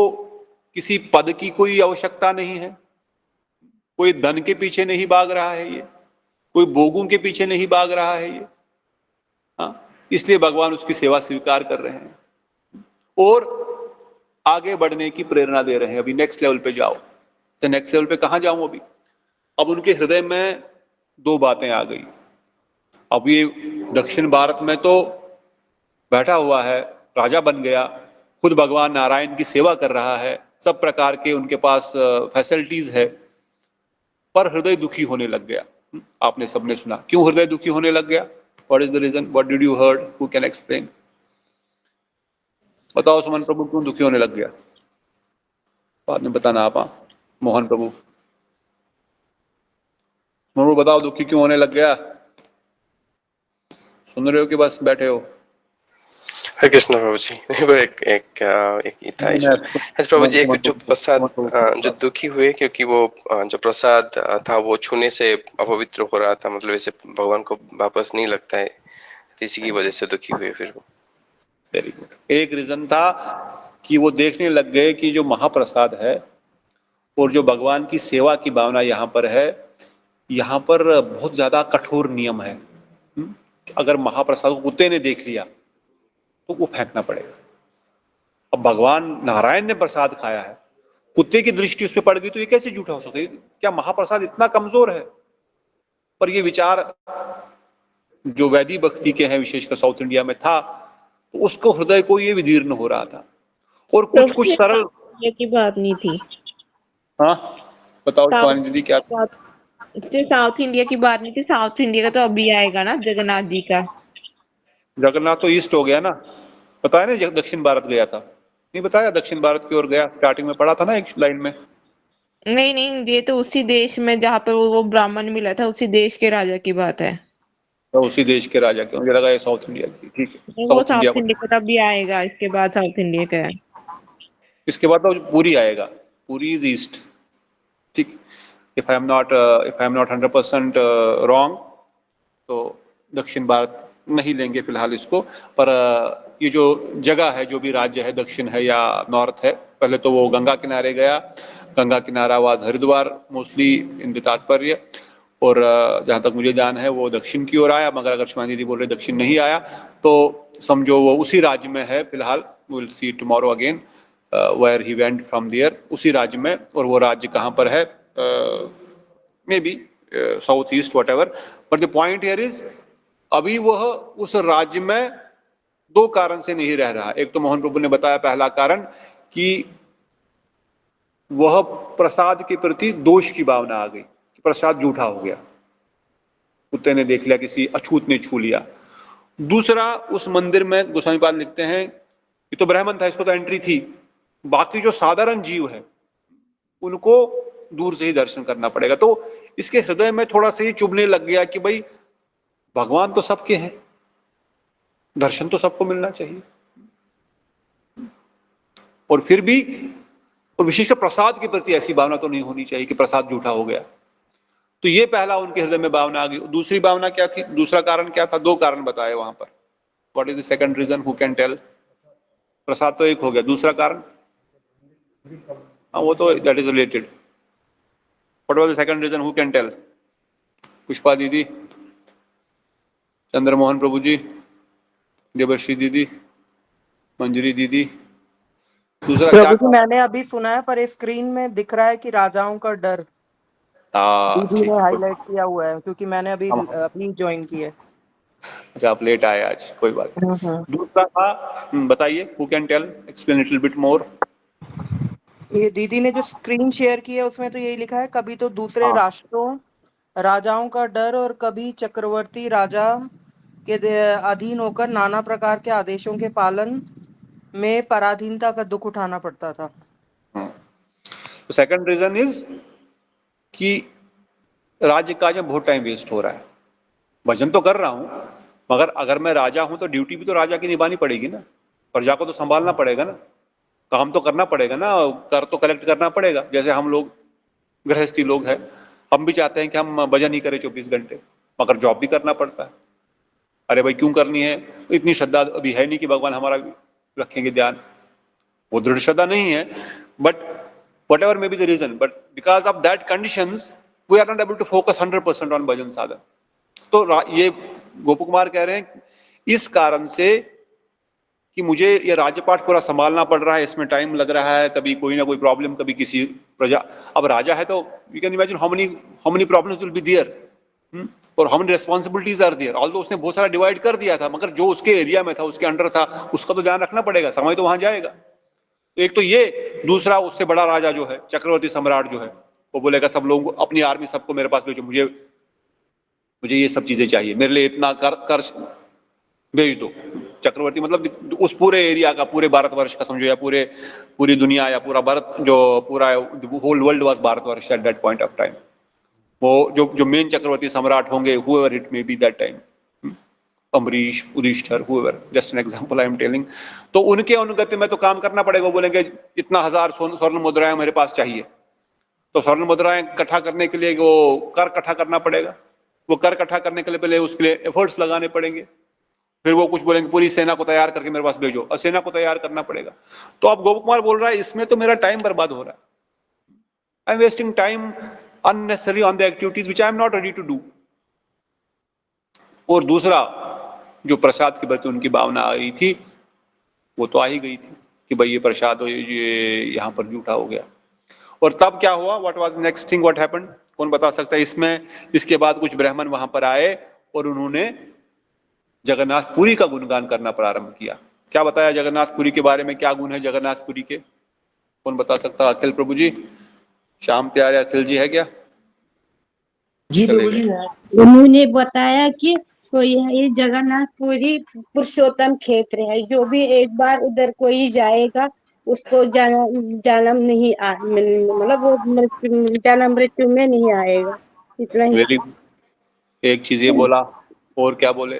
किसी पद की कोई आवश्यकता नहीं है, कोई धन के पीछे नहीं भाग रहा है ये, कोई भोगों के पीछे नहीं भाग रहा है ये, हाँ, इसलिए भगवान उसकी सेवा स्वीकार कर रहे हैं और आगे बढ़ने की प्रेरणा दे रहे हैं। अभी नेक्स्ट लेवल पे जाओ। तो नेक्स्ट लेवल पे कहां जाऊं अभी? अब उनके हृदय में दो बातें आ गई। अब ये दक्षिण भारत में तो बैठा हुआ है, राजा बन गया, खुद भगवान नारायण की सेवा कर रहा है, सब प्रकार के उनके पास फैसिलिटीज है, पर हृदय दुखी होने लग गया। आपने सबने सुना क्यों हृदय दुखी होने लग गया? What is the reason? What did you heard? Who can explain? बताओ सुमन प्रभु, क्यों दुखी होने लग गया? बाद में बताना आप। मोहन प्रभु, प्रभु बताओ, दुखी क्यों होने लग गया? सुन रहे हो कि बस बैठे हो? हरे कृष्ण प्रभु जी। वो एक था इशू प्रभु जी, एक जो प्रसाद जो दुखी हुए क्योंकि वो जो प्रसाद था वो छूने से अपवित्र हो रहा था, मतलब ऐसे भगवान को वापस नहीं लगता है, इसी की वजह से दुखी हुए फिर वो। Very good. एक रीजन था कि वो देखने लग गए कि जो महाप्रसाद है और जो भगवान की सेवा की भावना यहाँ पर है, यहाँ पर बहुत ज्यादा कठोर नियम है। अगर महाप्रसाद को कुत्ते ने देख लिया तो वो फेंकना पड़ेगा। अब भगवान नारायण ने प्रसाद खाया है, कुत्ते की दृष्टि उस पर पड़ गई तो ये कैसे झूठा हो सकता है? क्या महाप्रसाद इतना कमजोर है? पर ये विचार जो वैदी भक्ति के हैं, विशेषकर साउथ इंडिया में था, तो उसको हृदय को ये विदीर्ण हो रहा था। और कुछ कुछ सरल की बात नहीं थी। हाँ बताओ शिवानी दीदी, क्या साउथ इंडिया की बात नहीं थी। साउथ इंडिया का तो अभी आएगा ना, जगन्नाथ जी का। जगन्नाथ तो ईस्ट हो गया ना, बताया ना दक्षिण भारत गया था, नहीं बताया? दक्षिण भारत की ओर गया, स्टार्टिंग में पढ़ा था ना एक लाइन में। नहीं, ये तो उसी देश में जहाँ पर वो ब्राह्मण मिला था, उसी देश के राजा की बात है। तो उसी देश के राजा के, मुझे लगा ये साउथ इंडिया की, ठीक है, नहीं, वो साउथ इंडिया साउथ को। इंडिया का तब भी आएगा, इसके बाद साउथ इंडिया का है। इसके बाद तो पूरी आएगा, पूरी इज ईस्ट, ठीक। If I am not 100% wrong, तो दक्षिण भारत नहीं लेंगे फिलहाल इसको, पर ये जो जगह है, जो भी राज्य है, दक्षिण है या नॉर्थ है, पहले तो वो गंगा किनारे गया, गंगा किनारा was Haridwar mostly in the तात्पर्य, और जहाँ तक मुझे जान है वो दक्षिण की ओर आया, मगर अगर शिवानी दीदी बोल रहे दक्षिण नहीं आया, तो समझो वो उसी राज्य में है फिलहाल। Will see tomorrow again where he went from there, उसी राज्य में, और वो राज्य कहाँ पर है, may be south east whatever, but the point here is, अभी वह उस राज्य में दो कारण से नहीं रह रहा। एक तो मोहन प्रभु ने बताया पहला कारण कि वह प्रसाद के प्रति दोष की भावना आ गई, कि प्रसाद झूठा हो गया, कुत्ते ने देख लिया, किसी अछूत ने छू लिया। दूसरा, उस मंदिर में गोस्वामी पाद लिखते हैं, ये तो ब्राह्मण था, इसको तो एंट्री थी, बाकी जो साधारण जीव है उनको दूर से ही दर्शन करना पड़ेगा। तो इसके हृदय में थोड़ा सा ये चुभने लग गया कि भाई भगवान तो सबके हैं, दर्शन तो सबको मिलना चाहिए, और फिर भी, और विशेषकर प्रसाद के प्रति ऐसी भावना तो नहीं होनी चाहिए कि प्रसाद झूठा हो गया। तो ये पहला उनके हृदय में भावना आ गई। दूसरी भावना क्या थी, दूसरा कारण क्या था, दो कारण बताए वहां पर। What is the second reason, who can tell? प्रसाद तो एक हो गया, दूसरा कारण, हाँ वो तो that is related. What was the second reason, who can tell? Pushpa दीदी, चंद्रमोहन प्रभु जी, देवर्षि दीदी, मंजरी दीदी, दूसरा क्या? प्रभु जी मैंने अभी सुना है, पर स्क्रीन में दिख रहा है कि राजाओं का डर, दीदी ठीक ने है, हाईलाइट किया हुआ है, क्योंकि मैंने अभी ज्वाइन की है। अच्छा आप लेट आए आज, कोई बात नहीं। दूसरा था, बताइए, who can tell, explain little bit more. ये दीदी ने जो स्क्रीन शेयर की है उसमें तो यही लिखा है, कभी तो दूसरे हाँ। राष्ट्रों राजाओं का डर, और कभी चक्रवर्ती राजा के अधीन होकर नाना प्रकार के आदेशों के पालन में पराधीनता का दुख उठाना पड़ता था। तो सेकंड रीजन इज कि राज्य काज में बहुत टाइम वेस्ट हो रहा है। भजन तो कर रहा हूं, मगर अगर मैं राजा हूं तो ड्यूटी भी तो राजा की निभानी पड़ेगी ना, प्रजा को तो संभालना पड़ेगा ना, काम तो करना पड़ेगा ना, कर तो कलेक्ट करना पड़ेगा। जैसे हम लोग गृहस्थी लोग हैं, हम भी चाहते हैं कि हम भजन ही करें 24 घंटे, मगर जॉब भी करना पड़ता है। अरे भाई क्यों करनी है, इतनी श्रद्धा अभी है नहीं कि भगवान हमारा रखेंगे ध्यान, वो दृढ़ श्रद्धा नहीं है, but whatever may be the reason, but because of that conditions we are not able to focus 100% on भजन साधन। तो ये गोपू कुमार कह रहे हैं इस कारण से कि मुझे ये राज्य पाठ पूरा संभालना पड़ रहा है, इसमें टाइम लग रहा है, कभी कोई ना कोई प्रॉब्लम, कभी किसी प्रजा, अब राजा है तो you can imagine how many problems will be there, और how many responsibilities are there. Although उसने बहुत सारा डिवाइड कर दिया था, मगर जो उसके एरिया में था, उसके अंडर था, उसका तो ध्यान रखना पड़ेगा, समय तो वहां जाएगा। एक तो ये, दूसरा उससे बड़ा राजा जो है, चक्रवर्ती सम्राट जो है, वो बोलेगा सब लोगों को, अपनी आर्मी सबको मेरे पास भेजो, मुझे ये सब चीजें चाहिए, मेरे लिए इतना कर भेज दो। चक्रवर्ती मतलब उस पूरे एरिया का, पूरे भारतवर्ष का समझो, या पूरी दुनिया, या पूरा भारत, जो पूरा whole world was Bharatvarsh at that point of time. वो जो मेन चक्रवर्ती सम्राट होंगे, whoever it may be that time, Amrish, Yudhishthir, whoever, just an example I am telling, तो उनके अनुगत्य में तो काम करना पड़ेगा। वो बोलेंगे इतना 1000 स्वर्ण मुद्राएं मेरे पास चाहिए, तो स्वर्ण मुद्राएं इकट्ठा करने के लिए वो कर इकट्ठा करना पड़ेगा, वो कर इकट्ठा करने के लिए पहले उसके लिए एफर्ट्स लगाने पड़ेंगे, फिर वो कुछ बोलेंगे पूरी सेना को तैयार करके मेरे पास भेजो, और सेना को तैयार करना पड़ेगा। तो अब गोप कुमार बोल रहा है इसमें तो मेरा टाइम बर्बाद हो रहा है, I am wasting time unnecessarily on the activities which I am not ready to do। और दूसरा, जो प्रसाद के प्रति उनकी भावना आई थी, वो तो आ ही गई थी कि भाई ये प्रसाद ये यहाँ पर झूठा हो गया। और तब क्या हुआ, what was next thing, what happened, कौन बता सकता है इसमें? इसके बाद कुछ ब्राह्मण वहां पर आए और उन्होंने जगन्नाथपुरी का गुणगान करना प्रारंभ किया। क्या बताया जगन्नाथपुरी के बारे में, क्या गुण है जगन्नाथपुरी के, कौन बता सकता? अखिल प्रभु जी, श्याम प्यारे अखिल जी है क्या? जी प्रभु जी, उन्होंने बताया कि तो ये जगन्नाथपुरी पुरुषोत्तम क्षेत्र है, जो भी एक बार उधर कोई जाएगा उसको जन्म नहीं मतलब वो जन्म मृत्यु में नहीं आएगा, इतना ही। वेरी, एक चीज ये बोला, और क्या बोले?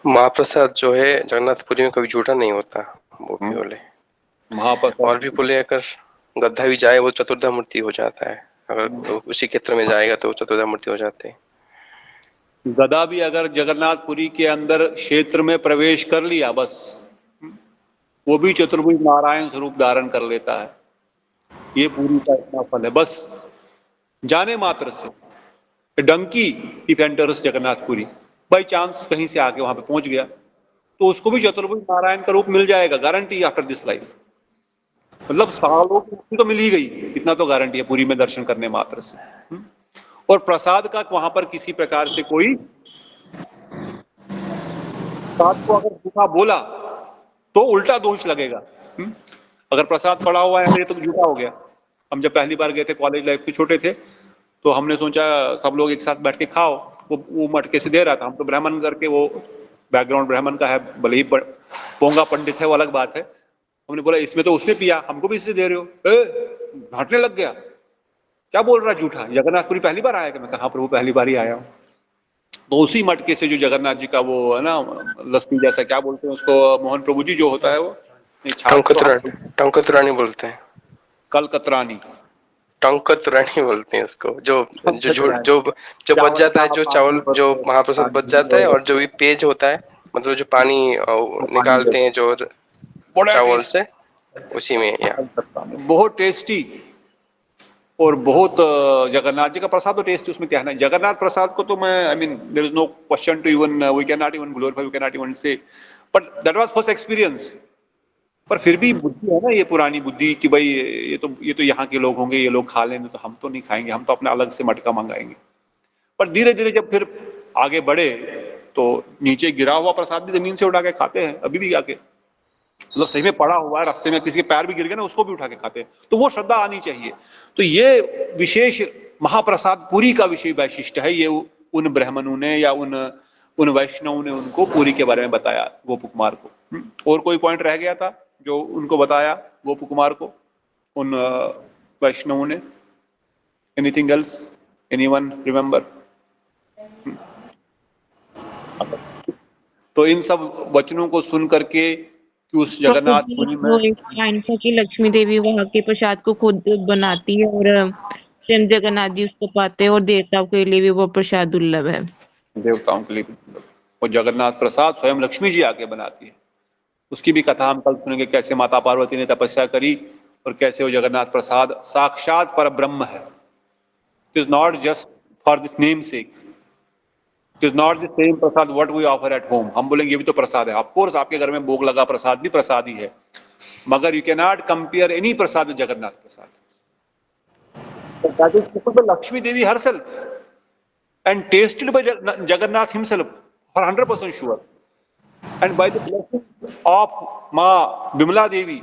महाप्रसाद जो है जगन्नाथपुरी में कभी झूठा नहीं होता, वो भी बोले। महाप्रसाद और भी बोले अगर गद्दा भी जाए वो चतुर्धा मूर्ति हो जाता है, अगर तो उसी क्षेत्र में जाएगा तो चतुर्धा मूर्ति हो जाते हैं। गधा भी अगर जगन्नाथपुरी के अंदर क्षेत्र में प्रवेश कर लिया बस, वो भी चतुर्भुज नारायण स्वरूप धारण कर लेता है। ये पूरी का इतना फल है बस जाने मात्र से। Donkey if enters Jagannathpuri, by chance कहीं से आके वहां पे पहुंच गया तो उसको भी चतुर्भुज नारायण का रूप मिल जाएगा, गारंटी आफ्टर दिस लाइफ। मतलब सालों की मुक्ति तो मिल ही गई, इतना तो गारंटी है पूरी में दर्शन करने मात्र से। और प्रसाद का वहां पर किसी प्रकार से कोई प्रसाद को अगर झूठा बोला तो उल्टा दोष लगेगा। अगर प्रसाद पड़ा हुआ है ये तो झूठा हो गया। हम जब पहली बार गए थे, कॉलेज लाइफ में छोटे थे, तो हमने सोचा सब लोग एक साथ बैठ के खाओ, वो मटके से दे रहा था। हम तो ब्राह्मण करके, वो बैकग्राउंड ब्राह्मण का है, भले ही पोंगा पंडित है वो अलग बात है। हमने बोला इसमें तो उसने पिया, हमको भी इससे दे रहे हो। घाटने लग गया, क्या बोल रहा झूठा, जगन्नाथपुरी पहली बार आया? मैं कहा प्रभु पहली बार ही आया हूँ। तो उसी मटके से जो जगन्नाथ जी का वो है ना लस्सी जैसा, क्या बोलते हैं उसको, मोहन प्रभु जी जो होता है वो टंकतुरानी बोलते हैं, कलकतरानी, टंकतुरानी बोलते हैं उसको, जो जो जो जो जो बच जाता है, जो चावल जो महाप्रसाद बच जाता है, और जो भी पेज होता है, मतलब जो पानी निकालते हैं जो चावल से, उसी में। या बहुत टेस्टी और बहुत जगन्नाथ जी का प्रसाद तो टेस्टी, उसमें क्या है ना, जगन्नाथ प्रसाद को तो मैं I mean there is no question to even, we can not even glorify, we can not even say, but that was first experience. पर फिर भी बुद्धि है ना, ये पुरानी बुद्धि कि भाई ये तो यहाँ के लोग होंगे, ये लोग खा लेंगे तो हम तो नहीं खाएंगे, हम तो अपना अलग से मटका मंगाएंगे। पर धीरे धीरे जब फिर आगे बढ़े तो नीचे गिरा हुआ प्रसाद भी जमीन से उठा के खाते हैं अभी भी आके, मतलब सही में पड़ा हुआ है, रास्ते में किसी के पैर भी गिर गए ना उसको भी उठा के खाते हैं। तो वो श्रद्धा आनी चाहिए। तो ये विशेष महाप्रसाद पुरी का विशेष वैशिष्ट है। ये उन ब्राह्मणों ने या उन वैष्णवों ने उनको पुरी के बारे में बताया गोप कुमार को। और कोई पॉइंट रह गया था जो उनको बताया गोप कुमार को उन वैष्णवों ने? Anything else, anyone remember? तो इन सब वचनों को सुन करके कि उस जगन्नाथपुरी में एक लाइन था कि लक्ष्मी देवी वहां के प्रसाद को खुद बनाती है और स्वयं जगन्नाथ जी उसको पाते हैं, और देवताओं के लिए भी वो प्रसाद दुर्लभ है। देवताओं के लिए वो जगन्नाथ प्रसाद स्वयं लक्ष्मी जी आके बनाती है। उसकी भी कथा हम कल सुनेंगे, कैसे माता पार्वती ने तपस्या करी और कैसे वो जगन्नाथ प्रसाद साक्षात पर ब्रह्म है। It is not just for this name sake, it is not the same prasad what we offer at home. हम बोलेंगे ये भी तो प्रसाद है, ऑफ कोर्स आपके घर में भोग लगा प्रसाद भी प्रसाद ही है, मगर you can not compare any Prasad with Jagannath Prasad. That is Lakshmi Devi herself and tasted by Jagannath himself for 100% sure, and by the blessing of Ma Bimala Devi,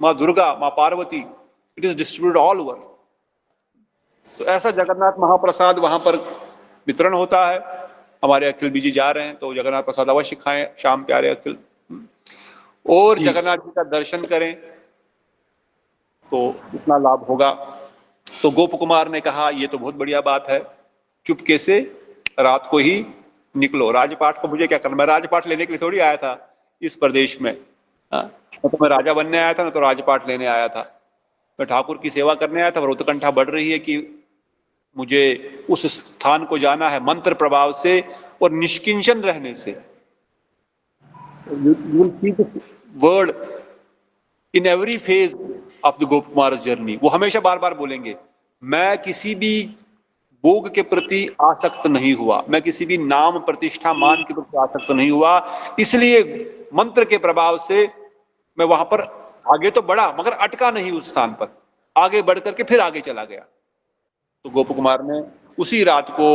Ma Durga, Ma Parvati, it is distributed all over. तो ऐसा जगन्नाथ महाप्रसाद वहां पर वितरण होता है। हमारे अखिल बीजी जा रहे हैं तो जगन्नाथ प्रसाद अवश्य खाएं, शाम प्यारे अखिल, और जगन्नाथ जी का दर्शन करें तो इतना लाभ होगा। तो गोप कुमार ने कहा ये तो बहुत बढ़िया बात है, चुपके से रात को ही निकलो। राजपाट को मुझे क्या करना, मैं राजपाट लेने के लिए थोड़ी आया था इस प्रदेश में। तो मैं राजा बनने आया था ना, तो राजपाट लेने आया था। मैं ठाकुर की सेवा करने आया था। और उत्कंठा बढ़ रही है कि मुझे उस स्थान को जाना है मंत्र प्रभाव से और निष्किंचन रहने से। Word in every phase of the Gop Kumar journey, वो हमेशा बार बार बोलेंगे, मैं किसी भी भोग के प्रति आसक्त नहीं हुआ, मैं किसी भी नाम प्रतिष्ठा मान के प्रति आसक्त नहीं हुआ, इसलिए मंत्र के प्रभाव से मैं वहां पर आगे तो बढ़ा मगर अटका नहीं उस स्थान पर, आगे बढ़ करके फिर आगे चला गया। तो गोप कुमार ने उसी रात को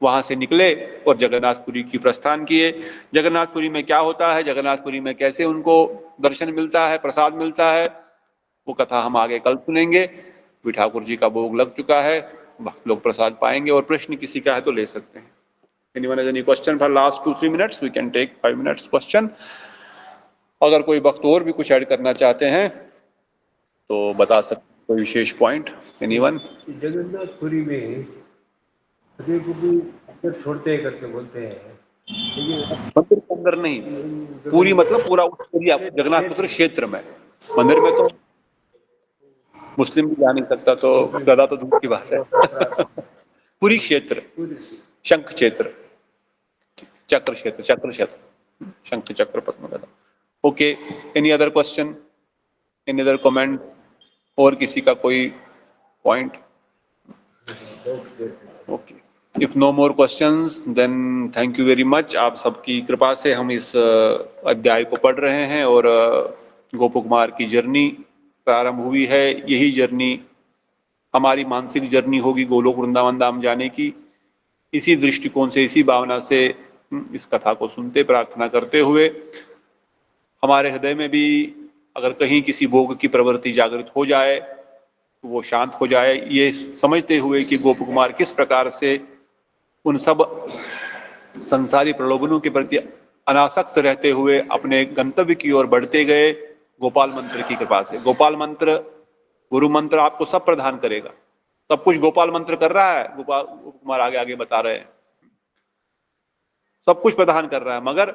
वहां से निकले और जगन्नाथपुरी की प्रस्थान किए। जगन्नाथपुरी में क्या होता है, जगन्नाथपुरी में कैसे उनको दर्शन मिलता है, प्रसाद मिलता है, वो कथा हम आगे कल सुनेंगे। ठाकुर जी का भोग लग चुका है, लोग प्रसाद पाएंगे। और प्रश्न किसी का है तो ले सकते हैं। Anyone has any question for last 2-3 minutes? We can take 5 minutes question. अगर कोई वक्त और भी कुछ ऐड करना चाहते हैं तो बता सकते, कोई विशेष पॉइंट? Anyone? जगन्नाथपुरी में छोड़ते करके बोलते हैं, मंदिर के अंदर नहीं, पूरी मतलब पूरा उस एरिया जगन्नाथ पुत्र क्षेत्र में। मंदिर में तो मुस्लिम भी जा नहीं सकता, तो ज्यादा तो दूर की बात है। पूरी क्षेत्र, शंख क्षेत्र, चक्र क्षेत्र, चक्र क्षेत्र, शंख चक्र पद्म गदा। Okay, any other question, any other comment, और किसी का कोई point? Okay, if no more questions then thank you very much. आप सबकी कृपा से हम इस अध्याय को पढ़ रहे हैं और गोप कुमार की जर्नी प्रारंभ हुई है। यही जर्नी हमारी मानसिक जर्नी होगी गोलोक वृंदावन धाम जाने की। इसी दृष्टिकोण से, इसी भावना से इस कथा को सुनते, प्रार्थना करते हुए हमारे हृदय में भी अगर कहीं किसी भोग की प्रवृत्ति जागृत हो जाए तो वो शांत हो जाए, ये समझते हुए कि गोप कुमार किस प्रकार से उन सब संसारी प्रलोभनों के प्रति अनासक्त रहते हुए अपने गंतव्य की ओर बढ़ते गए गोपाल मंत्र की कृपा से। गोपाल मंत्र, गुरु मंत्र आपको सब प्रदान करेगा, सब कुछ गोपाल मंत्र कर रहा है। गोपाल कुमार आगे आगे बता रहे हैं, सब कुछ प्रदान कर रहा है, मगर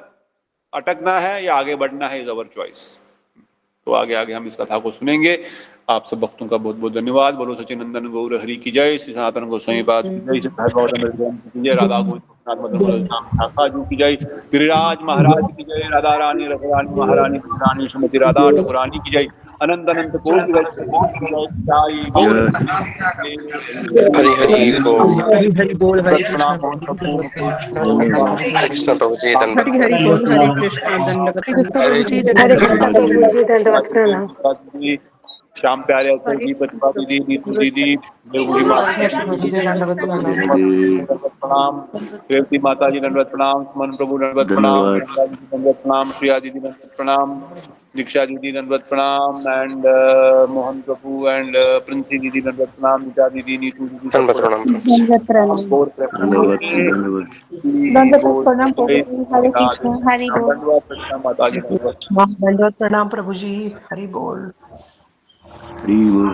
अटकना है या आगे बढ़ना है इज अवर चॉइस। तो आगे आगे हम इस कथा को सुनेंगे। आप सब भक्तों का बहुत बहुत धन्यवाद। बोलो सचिनंदन गौर हरि की जय, श्री सनातन गोस्वामी पाद की जय, श्री भागवत अमृत ग्रंथ की जय, राधा गोविंद मदन ठाकुर जी की जय, गिरिराज महाराज की जय, राधा रानी रघुरानी महारानी रानी श्रीमती राधा ठाकुरानी की जय, अनंत अनंत कोटि जय गौर। हरि हरि बोल। हरि हरि बोल, हरे कृष्ण कृष्ण प्रभु जी हरि धन्यवाद। हरि बोल, हरे कृष्ण दंडवत हरे कृष्ण प्रभु जी, दंडवत प्रणाम। श्याम प्यारे अतुल जी, प्रतिभा दीदी, नीतू दीदी, देवभूषी माता जी दंडवत प्रणाम, रेवती माता जी दंडवत प्रणाम, सुमन प्रभु दंडवत प्रणाम, दंडवत प्रणाम, श्रिया दीदी दंडवत प्रणाम, दीक्षा दीदी दंडवत प्रणाम, and Mohan Prabhu and Princy दीदी दंडवत प्रणाम, नीता दीदी, नीतू दीदी, धन्यवाद सबको प्रणाम प्रभु जी। दंडवत प्रणाम। दंडवत प्रणाम प्रभु जी, हरे कृष्ण, हरि बोल। दंडवत प्रणाम माता जी, दंडवत। दंडवत प्रणाम प्रभु जी, हरि बोल। हरि बोल।